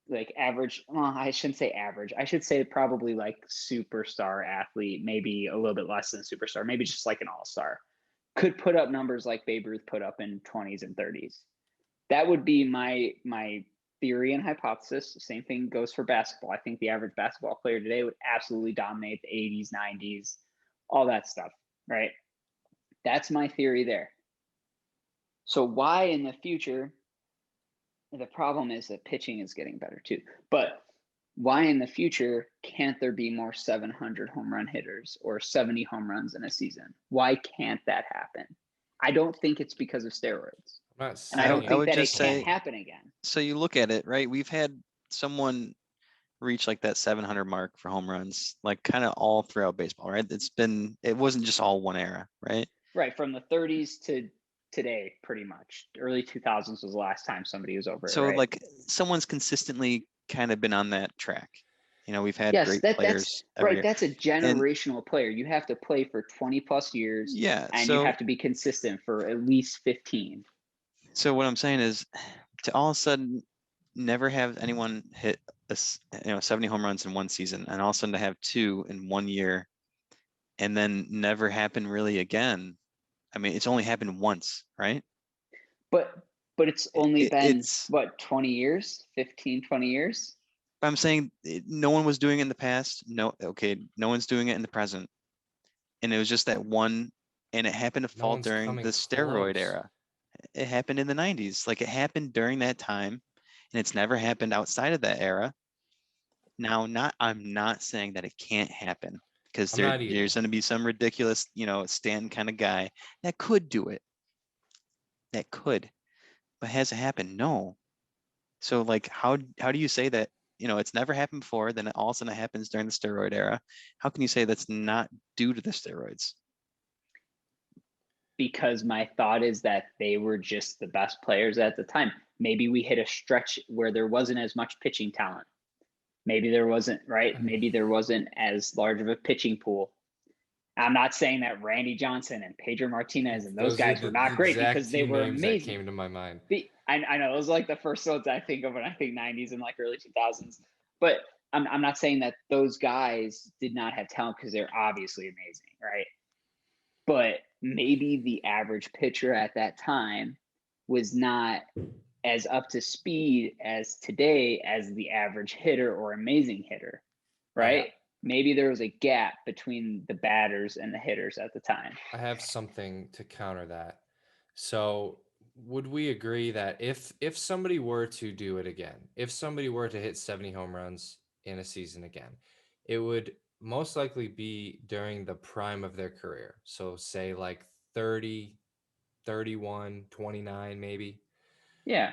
like average, well, I shouldn't say average. I should say probably like superstar athlete, maybe a little bit less than superstar, maybe just like an all-star, could put up numbers like Babe Ruth put up in 20s and 30s. That would be my theory and hypothesis. Same thing goes for basketball. I think the average basketball player today would absolutely dominate the 80s, 90s, all that stuff, right? That's my theory there. So why in the future, the problem is that pitching is getting better too, but why in the future can't there be more 700 home run hitters or 70 home runs in a season? Why can't that happen? I don't think it's because of steroids. I'm not And I don't saying think would that it just can't say- happen again. So you look at it, right? We've had someone reach like that 700 mark for home runs, like kind of all throughout baseball, right? It wasn't just all one era, right? Right, from the 30s to today, pretty much. Early 2000s was the last time somebody was over it, So right? like someone's consistently kind of been on that track. You know, we've had Yes, great that's players every right. year. That's a generational player. You have to play for 20 plus years, Yeah. and So you have to be consistent for at least 15. so what I'm saying is, to all of a sudden never have anyone hit 70 home runs in one season, and all of a sudden to have 2 in 1 year, and then never happen really again. I mean, it's only happened once, right? But it's only been It's what, 20 years, 15, 20 years? I'm saying no one was doing it in the past. No, okay, no one's doing it in the present, and it was just that one, and it happened to No fall one's during coming the steroid close. era. It happened in the 90s. Like it happened during that time, and it's never happened outside of that era. Now, I'm not saying that it can't happen, because I'm not either. there's going to be some ridiculous, Stanton kind of guy that could do it. That could, but has it happened? No. So like, how do you say that, it's never happened before, then all of a sudden it happens during the steroid era? How can you say that's not due to the steroids? Because my thought is that they were just the best players at the time. Maybe we hit a stretch where there wasn't as much pitching talent. Maybe there wasn't, right? Maybe there wasn't as large of a pitching pool. I'm not saying that Randy Johnson and Pedro Martinez and those are guys the were not great, exact because they two were names that amazing. came to my mind. I know those are like the first ones I think of when I think 90s and like early 2000s. But I'm not saying that those guys did not have talent, because they're obviously amazing, right? But maybe the average pitcher at that time was not as up to speed as today as the average hitter or amazing hitter, right? Maybe there was a gap between the batters and the hitters at the time. I have something to counter that. So, would we agree that if somebody were to do it again, if somebody were to hit 70 home runs in a season again, it would most likely be during the prime of their career. So, say like 30, 31, 29 maybe. Yeah.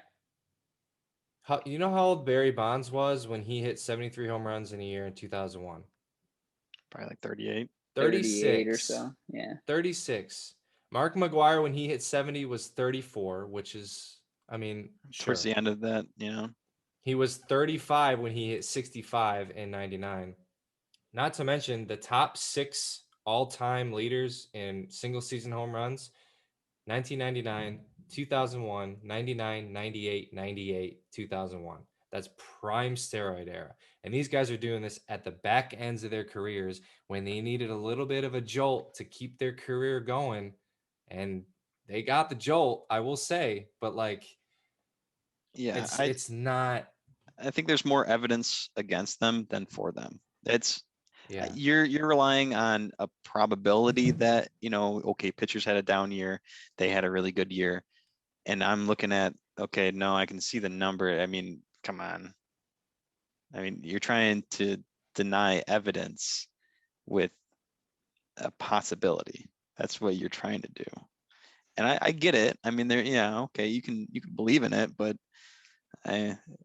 You know how old Barry Bonds was when he hit 73 home runs in a year in 2001? Probably like 38. 38 or 36. so. Yeah. 36. Mark McGuire, when he hit 70, was 34, which is, I mean, Towards sure. the end of that, you know. He was 35 when he hit 65 in 99. Not to mention the top 6 all-time leaders in single season home runs: 1999, 2001, 99, 98, 98, 2001. That's prime steroid era. And these guys are doing this at the back ends of their careers when they needed a little bit of a jolt to keep their career going. And they got the jolt, I will say, but like, Yeah, it's not. I think there's more evidence against them than for them. It's Yeah. you're relying on a probability that, you know, okay, pitchers had a down year, they had a really good year. And I'm looking at, okay, no, I can see the number. I mean, come on. I mean, you're trying to deny evidence with a possibility. That's what you're trying to do. And I get it. I mean, yeah, okay, you can believe in it, but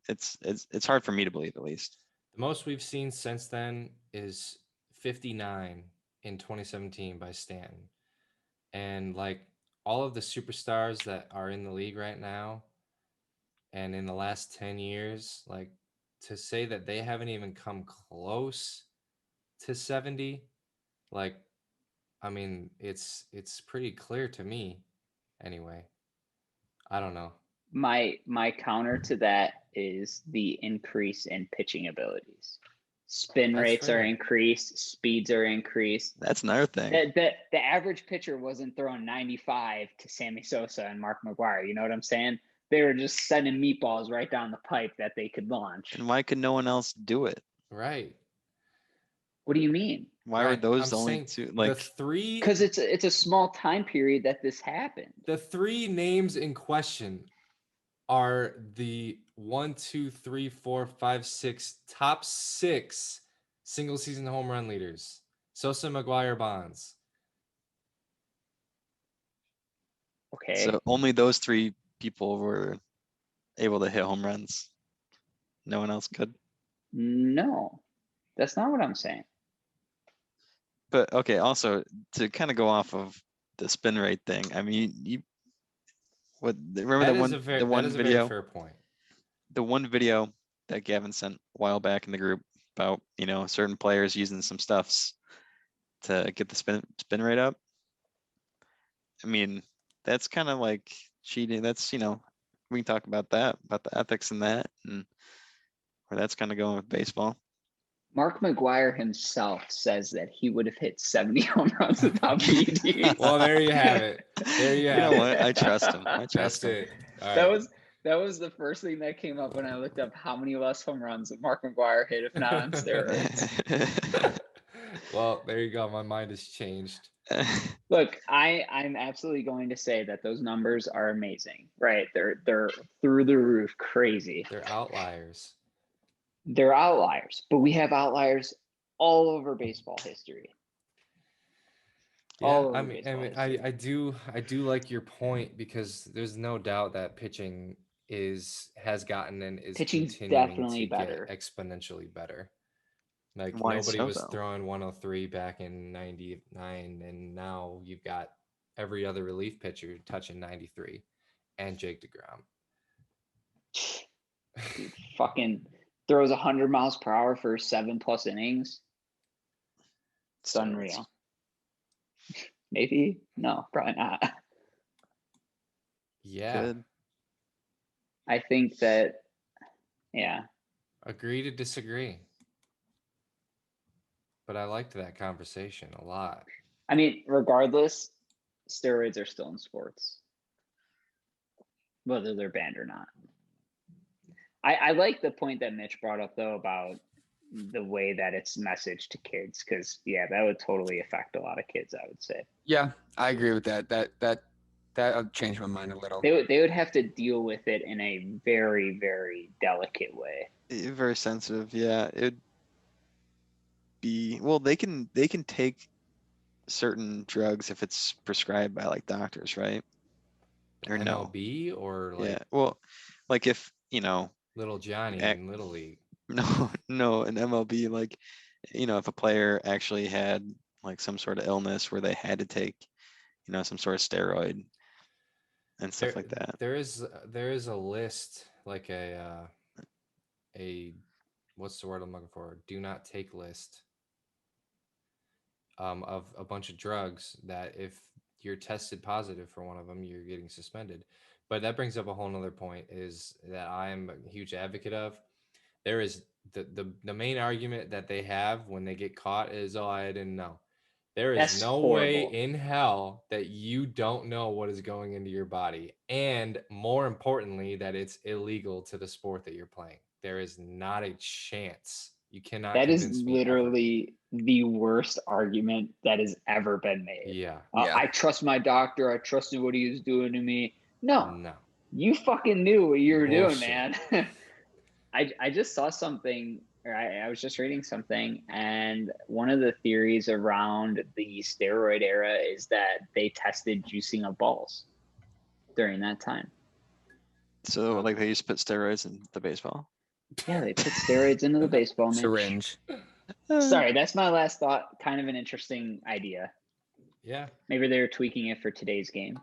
it's hard for me to believe, at least. The most we've seen since then is 59 in 2017 by Stanton. And like all of the superstars that are in the league right now and in the last 10 years, like to say that they haven't even come close to 70, like, I mean, it's pretty clear to me anyway. I don't know. My counter to that is the increase in pitching abilities. Spin That's rates are fair. increased, speeds are increased. That's another thing. The average pitcher wasn't throwing 95 to Sammy Sosa and Mark McGuire. You know what I'm saying? They were just sending meatballs right down the pipe that they could launch. And why could no one else do it? Right. What do you mean? Why were Right. those I'm only saying two? the Like, three Because it's a small time period that this happened. the three names in question are the 1, 2, 3, 4, 5, 6 top 6 single season home run leaders: Sosa, McGuire, Bonds. Okay. so only those three people were able to hit home runs. No one else could. No, that's not what I'm saying. But okay, also to kind of go off of the spin rate thing. I mean, remember That the is one a very video, fair point. the one video that Gavin sent a while back in the group about, you know, certain players using some stuffs to get the spin rate up. I mean, that's kind of like cheating. That's, you know, we can talk about that, about the ethics in that, and where that's kind of going with baseball. Mark McGuire himself says that he would have hit 70 home runs without PEDs. Well, there you have it. There you You have know it. what? I trust him. I trust That's him. it. All That right. was the first thing that came up when I looked up how many less home runs that Mark McGuire hit if not on steroids. Well, there you go. My mind has changed. Look, I'm absolutely going to say that those numbers are amazing, right? They're through the roof, crazy. They're outliers. They're outliers, but we have outliers all over baseball history. Yeah, All over I mean, baseball history. I do like your point, because there's no doubt that pitching has gotten and is Pitching's continuing definitely to get better. exponentially better. Like Why nobody so, was though? throwing 103 back in 99, and now you've got every other relief pitcher touching 93, and Jake DeGrom. Dude, fucking throws 100 miles per hour for 7+ innings. It's unreal. Maybe? No, probably not. Yeah. Good. I think that, yeah. Agree to disagree. But I liked that conversation a lot. I mean, regardless, steroids are still in sports, whether they're banned or not. I like the point that Mitch brought up, though, about the way that it's messaged to kids, because, yeah, that would totally affect a lot of kids, I would say. Yeah, I agree with that. That changed my mind a little. They would have to deal with it in a very, very delicate way. Very sensitive. Yeah, it'd be well. They can take certain drugs if it's prescribed by like doctors, right? Or no? MLB or like Yeah. Well, like if little Johnny Ac- in Little League. no, an MLB, like if a player actually had like some sort of illness where they had to take some sort of steroid and stuff like that. There is a list, like a what's the word I'm looking for? Do not take list. Of a bunch of drugs that if you're tested positive for one of them, you're getting suspended. But that brings up a whole nother point, is that I am a huge advocate of. There is the main argument that they have when they get caught is, oh, I didn't know. There is That's no horrible. way in hell that you don't know what is going into your body. And more importantly, that it's illegal to the sport that you're playing. There is not a chance. You cannot That is convince me ever. literally the worst argument that has ever been made. Yeah. Yeah. I trust my doctor. I trusted what he was doing to me. No, No. you fucking knew what you were doing, Bullshit. man. I just saw something, or I was just reading something, and one of the theories around the steroid era is that they tested juicing of balls during that time. So like they used to put steroids in the baseball. Yeah, they put steroids into the baseball, Mitch. Syringe. Sorry, that's my last thought. Kind of an interesting idea. Yeah. Maybe they're tweaking it for today's game.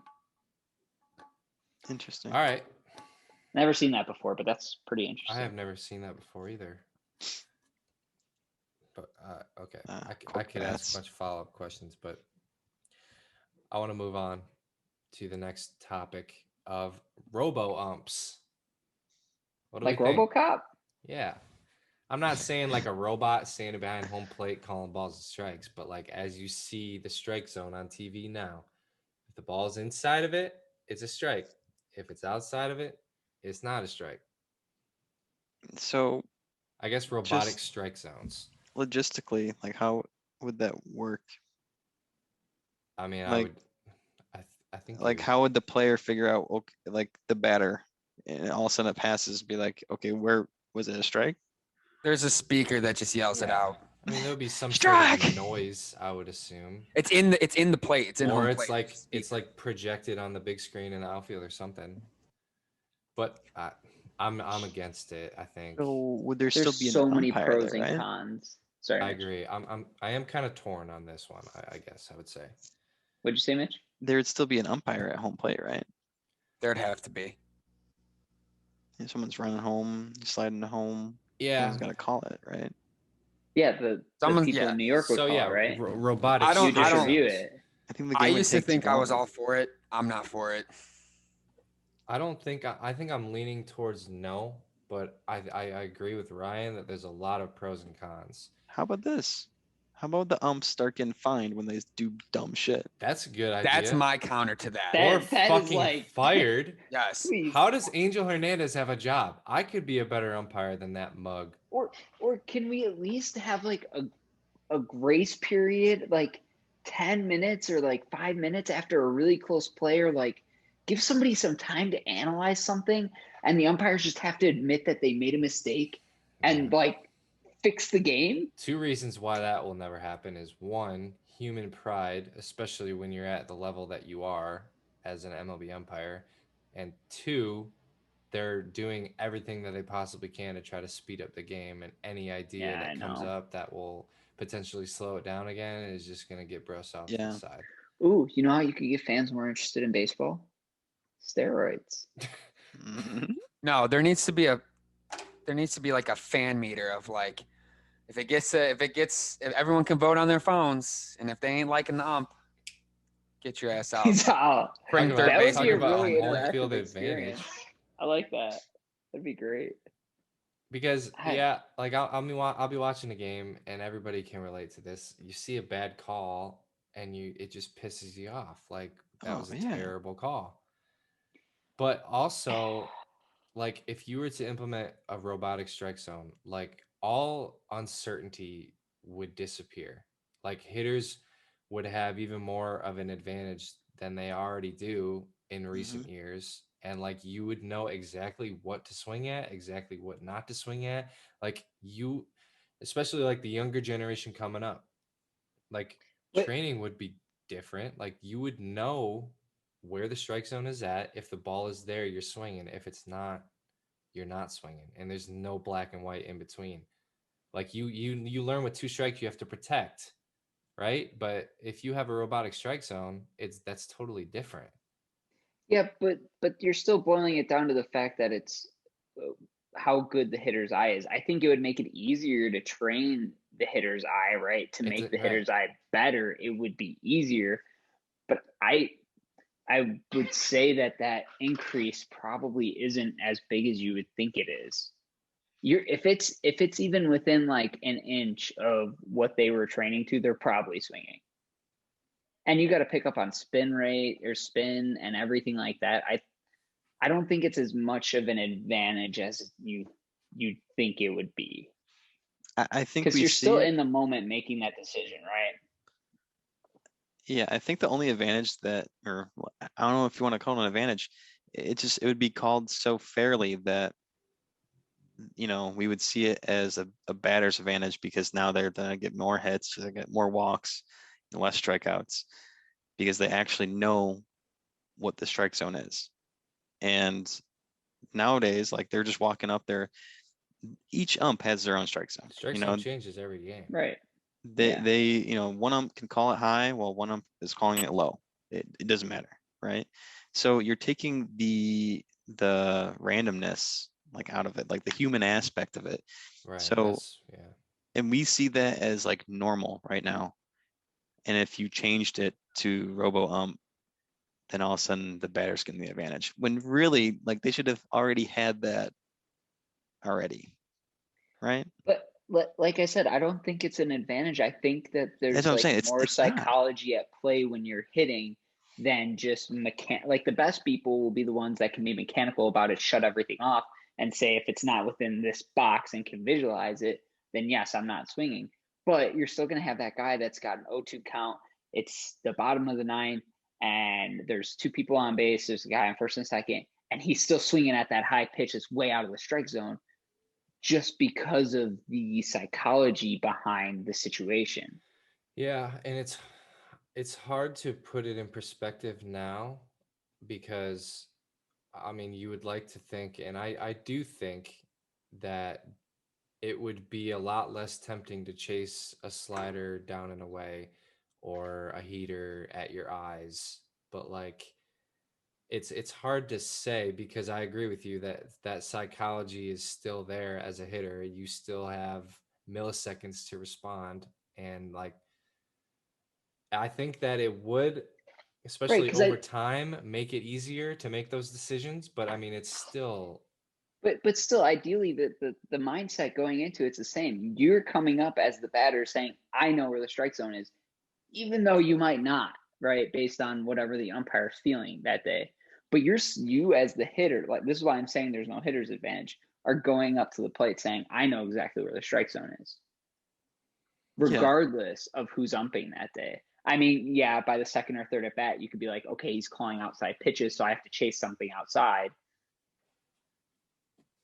Interesting. All right. Never seen that before, but that's pretty interesting. I have never seen that before either. But okay, I could ask a bunch of follow-up questions, but I want to move on to the next topic of robo-umps. What do Like we think? RoboCop? Yeah. I'm not saying like a robot standing behind home plate calling balls and strikes, but like as you see the strike zone on TV now, if the ball's inside of it, it's a strike. If it's outside of it, it's not a strike. So I guess robotic strike zones. Logistically, like how would that work? I mean, like, I think like how would the player figure out, okay, like the batter, and all of a sudden it passes, be like, okay, where was it, a strike? There's a speaker that just yells it out. I mean, there would be some Strike! sort of noise, I would assume. It's in the plate. It's in home Or it's plate. it's like projected on the big screen in the outfield or something. But I'm against it, I think. So would there There's still be so an many umpire pros there, and right? cons. Sorry, I Mitch. agree. I am kind of torn on this one, I guess I would say. What'd you say, Mitch? There would still be an umpire at home plate, right? There'd have to be. If someone's running home, sliding to home, Yeah. someone's got to call it, right? Yeah, the people in New York would So call yeah, it, right? robotic. I don't- You strike distribute zones. it. I think the I game would used to take think too I was long. all for it. I'm not for it. I don't think I think I'm leaning towards no, but I agree with Ryan that there's a lot of pros and cons. How about this? How about the umps start getting fined when they do dumb shit? That's a good idea. That's my counter to that. Or That is fucking like- fired. Yes. Please. How does Angel Hernandez have a job? I could be a better umpire than that mug. Or can we at least have like a grace period, like 10 minutes or like 5 minutes after a really close player, like give somebody some time to analyze something, and the umpires just have to admit that they made a mistake and like fix the game? Two reasons why that will never happen is one, human pride, especially when you're at the level that you are as an MLB umpire, and two, they're doing everything that they possibly can to try to speed up the game, and any idea Yeah, that comes I know. up that will potentially slow it down again is just going to get brushed off to Yeah. the side. Ooh, you know how you could get fans more interested in baseball? Steroids. Mhm. No, there needs to be like a fan meter of like, if everyone can vote on their phones, and if they ain't liking the ump, get your ass out. He's out. Bring Talk third about- That would base talk be a about on really home home. field interactive advantage. experience. I like that. That'd be great. Because I- yeah, like I'll be watching a game and everybody can relate to this. You see a bad call and it just pisses you off. Like that Oh was a yeah. terrible call. But also, like if you were to implement a robotic strike zone, like all uncertainty would disappear. Like hitters would have even more of an advantage than they already do in recent years. And like you would know exactly what to swing at, exactly what not to swing at. Like you, especially like the younger generation coming up, like But training would be different. Like you would know where the strike zone is at. If the ball is there, you're swinging. If it's not, you're not swinging. And there's no black and white in between. Like you learn with two strikes you have to protect, right? But if you have a robotic strike zone, that's totally different. yeah, but you're still boiling it down to the fact that it's how good the hitter's eye is. I think it would make it easier to train the hitter's eye, right? To make the Right. hitter's eye better, it would be easier. But I would say that increase probably isn't as big as you would think it is. If it's even within like an inch of what they were training to, they're probably swinging. And you got to pick up on spin rate or spin and everything like that. I don't think it's as much of an advantage as you think it would be, I think because we you're see still it. in the moment making that decision, right? Yeah, I think the only advantage that, or I don't know if you want to call it an advantage, it would be called so fairly that we would see it as a batter's advantage because now they're gonna get more hits, they get more walks, and less strikeouts because they actually know what the strike zone is. And nowadays, like they're just walking up there. Each ump has their own strike zone. Strike zone changes every game. Right. They one ump can call it high while one ump is calling it low. It doesn't matter, right? So you're taking the randomness like out of it, like the human aspect of it. Right. So Yeah. and we see that as like normal right now. And if you changed it to robo ump, then all of a sudden the batter's getting the advantage. When really, like they should have already had that already, right? But like I said, I don't think it's an advantage. I think that That's there's what I'm like saying. more It's not. psychology at play when you're hitting than just like the best people will be the ones that can be mechanical about it, shut everything off, and say if it's not within this box and can visualize it, then yes, I'm not swinging. But you're still going to have that guy that's got an 0-2 count. It's the bottom of the ninth, and there's two people on base. There's a guy on first and second, and he's still swinging at that high pitch that's way out of the strike zone, just because of the psychology behind the situation. Yeah, and it's hard to put it in perspective now because I mean you would like to think, and I do think that it would be a lot less tempting to chase a slider down and away or a heater at your eyes. But like it's hard to say because I agree with you that that psychology is still there as a hitter. You still have milliseconds to respond, and like I think that it would, Right, especially because over time, make it easier to make those decisions. But I mean, it's still but still, ideally, the mindset going into it's the same. You're coming up as the batter saying, I know where the strike zone is, even though you might not, right, based on whatever the umpire's feeling that day. But you as the hitter, like this is why I'm saying there's no hitter's advantage, are going up to the plate saying, I know exactly where the strike zone is, Yeah. regardless of who's umping that day. I mean, yeah, by the second or third at bat, you could be like, okay, he's calling outside pitches, so I have to chase something outside.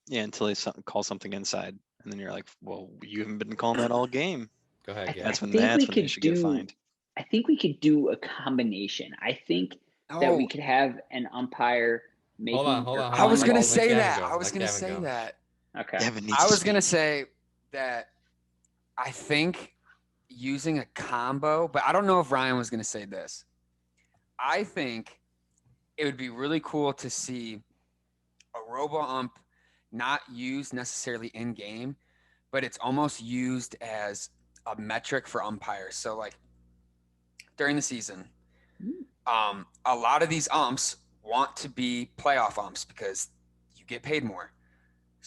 Yeah, until they call something inside, and then you're like, well, you haven't been calling that all game. go ahead, I Gary. That's when think we they could should get do. fined. I think we could do a combination. I think that we could have an umpire making. Hold on. I was Let gonna Gavin say go. that. I Let was gonna Gavin say go. that. Okay. Gavin needs I to was gonna speak. say that I think using a combo, but I don't know if Ryan was gonna say this. I think it would be really cool to see a robo ump not used necessarily in game, but it's almost used as a metric for umpires. So like during the season, a lot of these umps want to be playoff umps because you get paid more.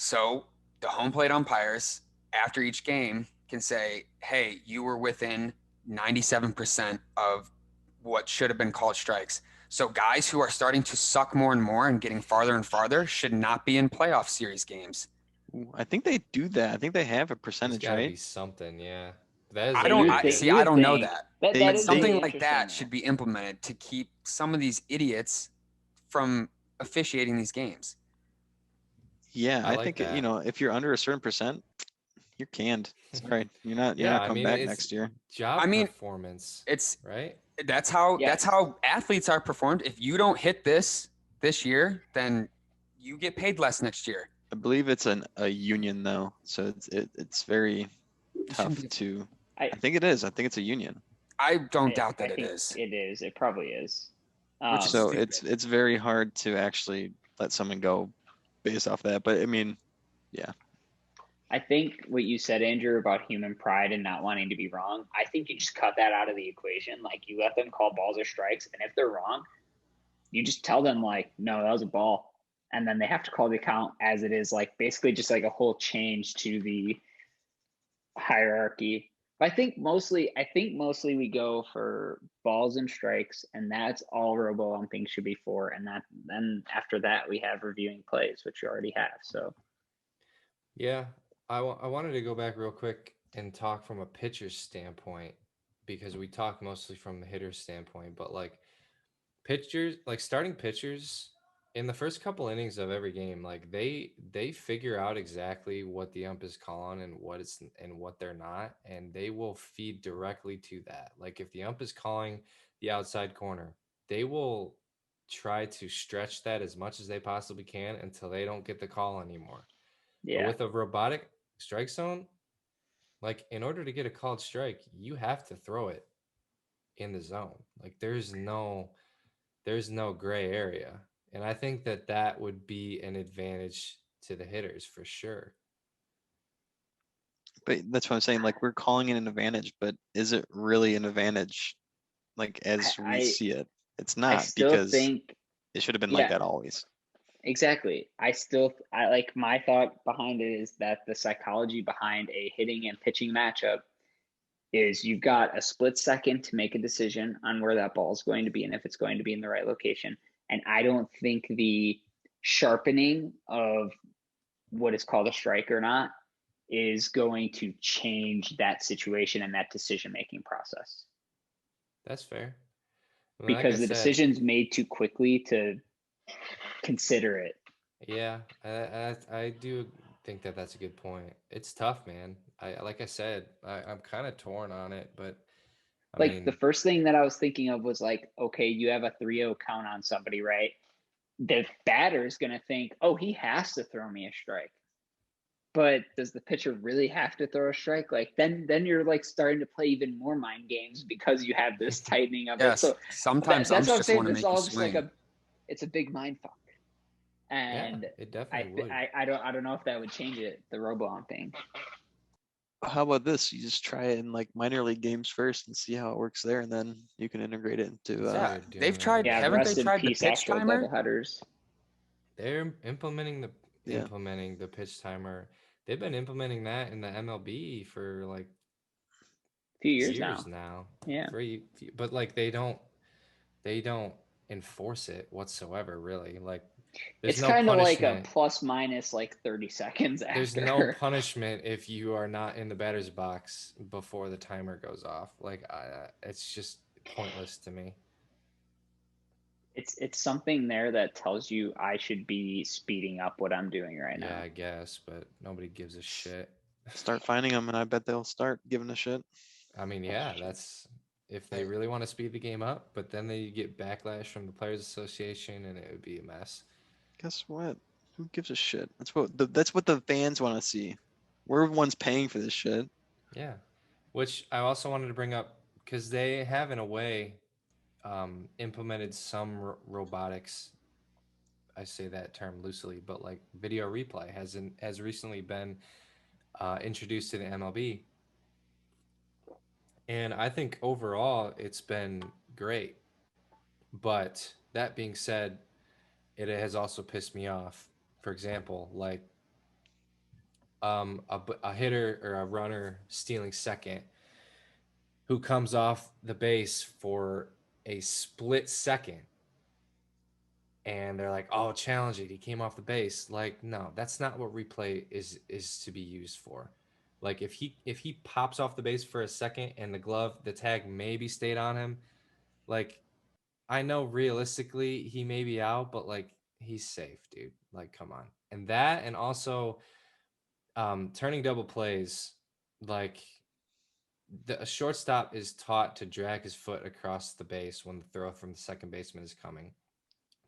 So the home plate umpires after each game can say, hey, you were within 97% of what should have been called strikes. So guys who are starting to suck more and more and getting farther and farther should not be in playoff series games. Ooh, I think they do that. I think they have a There's percentage, got to right? be something, yeah. That is I a don't really good. see. I don't know think that. that They- is Something really like that interesting, should be implemented to keep some of these idiots from officiating these games. Yeah, I I like think, you that. know, if you're under a certain percent, you're canned. Sorry, you're not Yeah, I coming mean, back it's next year. job I mean, performance, It's right? that's how Yes. athletes are performed. If you don't hit this year, then you get paid less next year. I believe it's a union though, so it's very It shouldn't tough be- to. I I think it is. I think it's a union. I don't doubt I that it think is. it is. It probably is. Which is So stupid. it's very hard to actually let someone go based off that. But I mean, yeah, I think what you said, Andrew, about human pride and not wanting to be wrong, I think you just cut that out of the equation. Like, you let them call balls or strikes, and if they're wrong, you just tell them, like, no, that was a ball. And then they have to call the count as it is, like, basically just like a whole change to the hierarchy. But I think mostly we go for balls and strikes, and that's all robo umping should be for. And then after that we have reviewing plays, which you already have. So Yeah, I wanted to go back real quick and talk from a pitcher's standpoint because we talk mostly from the hitter's standpoint, but like pitchers, like starting pitchers in the first couple innings of every game, like they figure out exactly what the ump is calling and what it's and what they're not, and they will feed directly to that. Like if the ump is calling the outside corner, they will try to stretch that as much as they possibly can until they don't get the call anymore. But yeah, with a robotic strike zone, like in order to get a called strike, you have to throw it in the zone. Like there's no gray area. And I think that that would be an advantage to the hitters for sure. but that's what I'm saying. Like we're calling it an advantage, but is it really an advantage? Like as we I see it, it's I not still because think, it should have been like yeah, that always. exactly. I like, my thought behind it is that the psychology behind a hitting and pitching matchup is you've got a split second to make a decision on where that ball is going to be and if it's going to be in the right location. And I don't think the sharpening of what is called a strike or not is going to change that situation and that decision making process, That's fair. Like I because the said, decision's made too quickly to consider it. yeah, I do think that that's a good point. It's tough, man. I like I said, I'm kind of torn on it, but I Like, the mean, first thing that I was thinking of was, like, okay, you have a 3-0 count on somebody, right? The batter is going to think, oh, he has to throw me a strike. But does the pitcher really have to throw a strike? Like, then you're like starting to play even more mind games because you have this tightening of it. Yes. So Sometimes that's umps what I'm just saying. want to This is make you all just like swing. it's a big mind fuck. yeah, And it definitely would. I don't know if that would change it, the robo umping. How about this? You just try it in like minor league games first and see how it works there, and then you can integrate it into. That's what Yeah, they're they've doing. tried. Yeah, Haven't they rest in tried the peace, pitch actual timer? doubleheaders. They're implementing the Yeah. pitch timer. They've been implementing that in the MLB for like A few years years now. now. Yeah. But like they don't enforce it whatsoever, really. Like there's It's no kind of like a punishment. plus minus like 30 seconds There's after. no punishment if you are not in the batter's box before the timer goes off. Like it's just pointless to me. It's something there that tells you I should be speeding up what I'm doing right Yeah, now. I guess, but nobody gives a shit. Start finding them, and I bet they'll start giving a shit. I mean, yeah, that's if they Hey. really want to speed the game up, but then they get backlash from the Players Association and it would be a mess. Guess what? Who gives a shit? That's what the fans want to see. We're the ones paying for this shit. Yeah. Which I also wanted to bring up because they have, in a way, implemented some robotics. I say that term loosely, but like video replay has recently been introduced to the MLB, and I think overall it's been great. But that being said, it has also pissed me off. For example, like a hitter or a runner stealing second who comes off the base for a split second, and they're like, "Oh, challenge it. He came off the base." Like, no, that's not what replay is to be used for. Like, if he pops off the base for a second and the tag maybe stayed on him, like, I know realistically he may be out, but like, he's safe, dude. Like, come on. And that, and also turning double plays, like, a shortstop is taught to drag his foot across the base when the throw from the second baseman is coming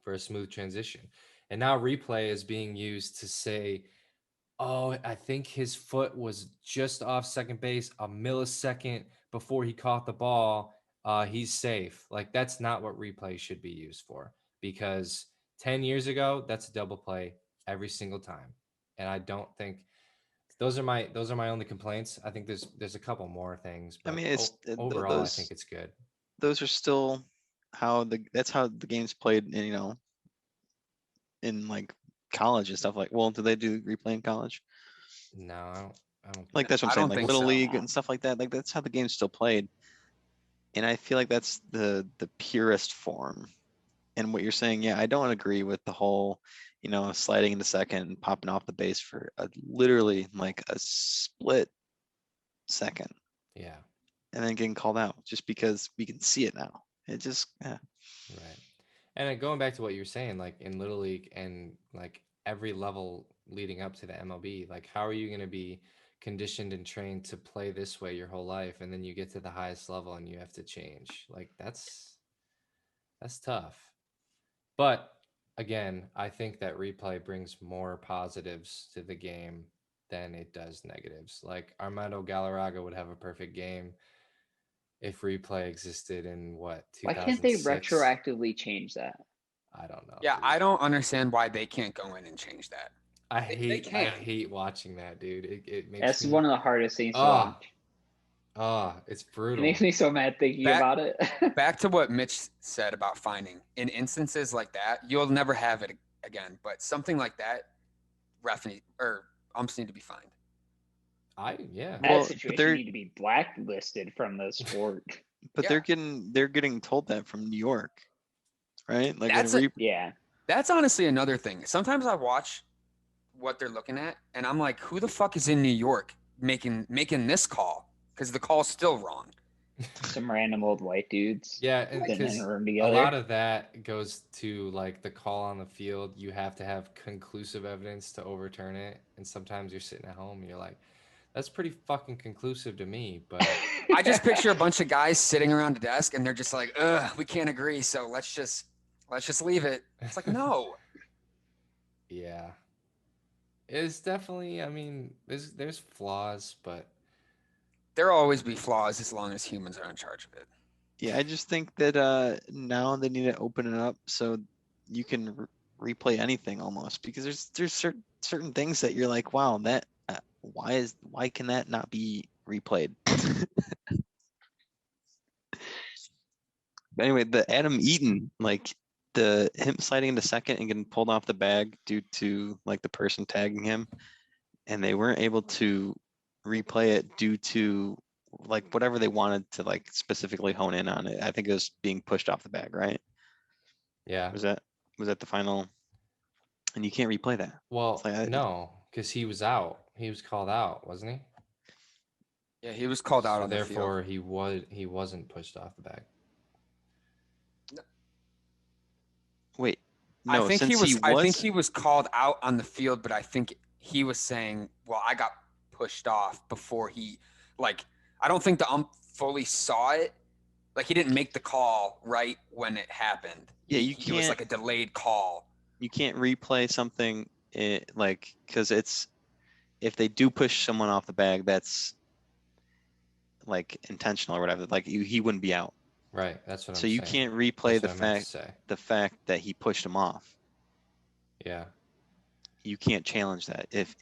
for a smooth transition. And now replay is being used to say, "Oh, I think his foot was just off second base a millisecond before he caught the ball. He's safe." Like, that's not what replay should be used for, because 10 years ago, that's a double play every single time. And I don't think those are my only complaints. I think there's a couple more things, I but mean, it's overall, I think it's good. those are still that's how the game's played, in like college and stuff. Like, well, do they do replay in college? No, I don't think Like, that's what I I'm saying. don't Like think Little so. League and stuff like that. Like, that's how the game's still played. And I feel like that's the purest form. And what you're saying, yeah, I don't agree with the whole, sliding into second and popping off the base for literally like a split second, yeah. and then getting called out just because we can see it now. It just, yeah. Right. And going back to what you were saying, like in Little League and like every level leading up to the MLB, like, how are you going to be conditioned and trained to play this way your whole life, and then you get to the highest level and you have to change? Like, that's tough. But again, I think that replay brings more positives to the game than it does negatives. Like, Armando Galarraga would have a perfect game if replay existed in what, Why can't they 2006? retroactively change that? I don't know. Yeah, dude. I don't understand why they can't go in and change that. I They hate can. watching that, dude. It makes That's me one of the hardest things to Ah. watch. it's It brutal. makes me so mad thinking Back- about it. Back to what Mitch said about finding. In instances like that, you'll never have it again. But something like that, umps need to be fined. Yeah. That Well, but situation need to be blacklisted from the sport. But Yeah. they're getting told that from New York, right? Like, Yeah. That's honestly another thing. Sometimes I watch what they're looking at, and I'm like, who the fuck is in New York making this call? Because the call's still wrong. Some random old white dudes. Yeah, and sitting in because a room a together. lot of that goes to like the call on the field. You have to have conclusive evidence to overturn it, and sometimes you're sitting at home and you're like, "That's pretty fucking conclusive to me." But I just picture a bunch of guys sitting around a desk, and they're just like, "Ugh, we can't agree, so let's just leave it." It's like, no. yeah, it's definitely. I mean, there's flaws, but There'll always be flaws as long as humans are in charge of it. yeah, I just think that now they need to open it up so you can replay anything almost, because there's certain things that you're like, wow, that why can that not be replayed? But anyway, the Adam Eaton, like him sliding into second and getting pulled off the bag due to like the person tagging him, and they weren't able to replay it due to like whatever they wanted to like specifically hone in on it. I think it was being pushed off the bag, right? yeah. Was that the final? And you can't replay that. Well, like, no, because he was out. He was called out, wasn't he? Yeah, he was called out So on the field. therefore, he wasn't pushed off the bag. Wait, no, I think since I think he was called out on the field, but I think he was saying, "Well, I got pushed off before he like." I don't think the ump fully saw it. Like, he didn't make the call right when it happened. Yeah, It was like a delayed call. You can't replay something like, because if they do push someone off the bag, that's like intentional or whatever. Like, he wouldn't be out. Right. That's what I'm So saying. you can't replay That's what I meant to say. the fact that he pushed him off. Yeah. You can't challenge that. If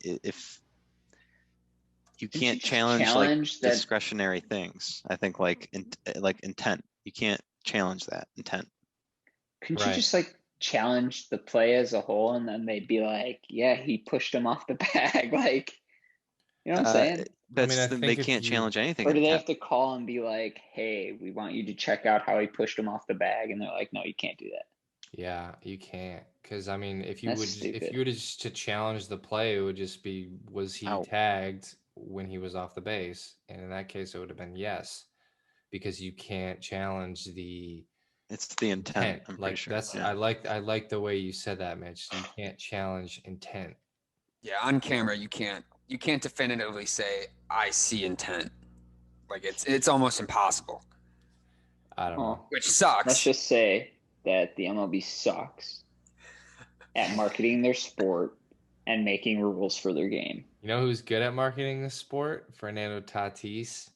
you Did can't you challenge challenge like that- discretionary things. I think like intent. You can't challenge that intent. Couldn't Right. you just like challenge the play as a whole, and then they'd be like, "Yeah, he pushed him off the bag." Like, You know what I'm saying? That's I they think if can't you- challenge anything. Or do in they 10. have to call and be like, "Hey, we want you to check out how he pushed him off the bag," and they're like, "No, you can't do that." Yeah, you can't. Because I mean, if you That's would, if stupid. you were just to challenge the play, it would just be, was he Ow. tagged when he was off the base? And in that case, it would have been yes, because you can't challenge the It's the intent. I'm pretty Like sure. that's yeah. I like the way you said that, Mitch. You can't challenge intent. Yeah, on camera you can't definitively say I see intent. Like it's almost impossible, I don't know. Well, which let's sucks. just say that the MLB sucks at marketing their sport and making rules for their game. You know who's good at marketing the sport? Fernando Tatis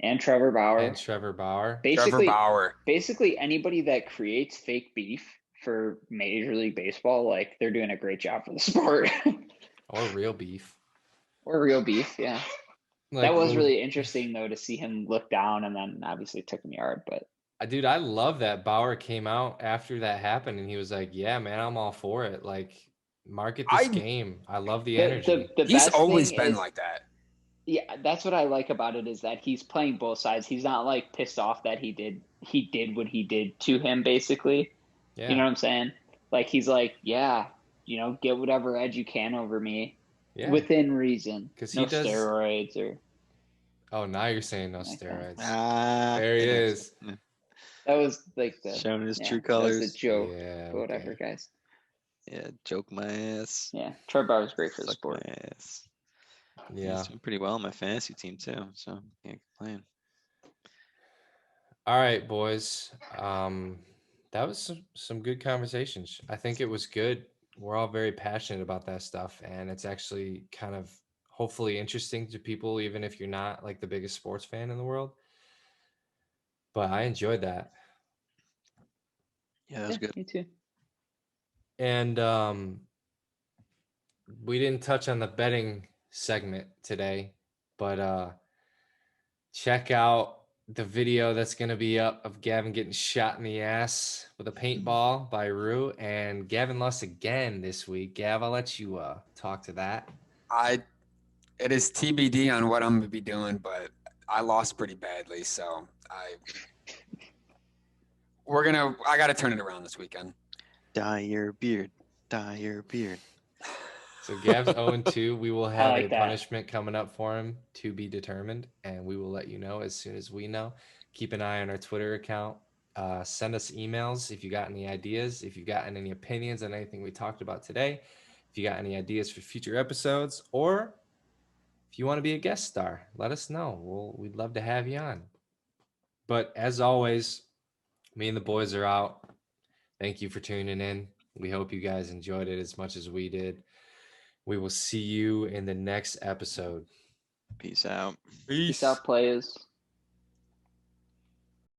And Trevor Bauer. and Trevor Bauer. Trevor Bauer. Basically anybody that creates fake beef for Major League Baseball, like they're doing a great job for the sport. Or real beef. Or real beef, yeah. Like, That was really interesting though to see him look down and then obviously took him yard, but dude, I love that Bauer came out after that happened and he was like, "Yeah, man, I'm all for it. Like, market this game. I love the energy." the He's best always thing been is, like that. yeah, that's what I like about it is that he's playing both sides. He's not like pissed off that he did what he did to him, basically. Yeah. You know what I'm saying? Like he's like, yeah, get whatever edge you can over me, Yeah. within reason. 'Cause No he does- steroids or. Oh, now you're saying no Like that. steroids. There he is. That was like the Showing his true That was colors. a joke. Yeah, But whatever, okay. guys. Yeah, joke my ass. Yeah, Trevor Bauer was great for the Suck sport. my ass. Yeah. He's doing pretty well on my fantasy team too, so can't complain. All right, boys. That was some good conversations. I think it was good. We're all very passionate about that stuff, and it's actually kind of hopefully interesting to people, even if you're not like the biggest sports fan in the world. But I enjoyed that. Yeah, that was good. Me too. And we didn't touch on the betting segment today, but check out the video that's going to be up of Gavin getting shot in the ass with a paintball by Rue. And Gavin lost again this week. Gav, I'll let you talk to that. It is TBD on what I'm gonna be doing, but I lost pretty badly, so I gotta turn it around this weekend. Dye your beard. Dye your beard. So Gav's 0-2. We will have like a that. punishment coming up for him to be determined, and we will let you know as soon as we know. Keep an eye on our Twitter account. Send us emails if you got any ideas, if you got any opinions on anything we talked about today, if you got any ideas for future episodes, or if you want to be a guest star, let us know. We'd love to have you on. But as always, me and the boys are out. Thank you for tuning in. We hope you guys enjoyed it as much as we did. We will see you in the next episode. Peace out. Peace out, players.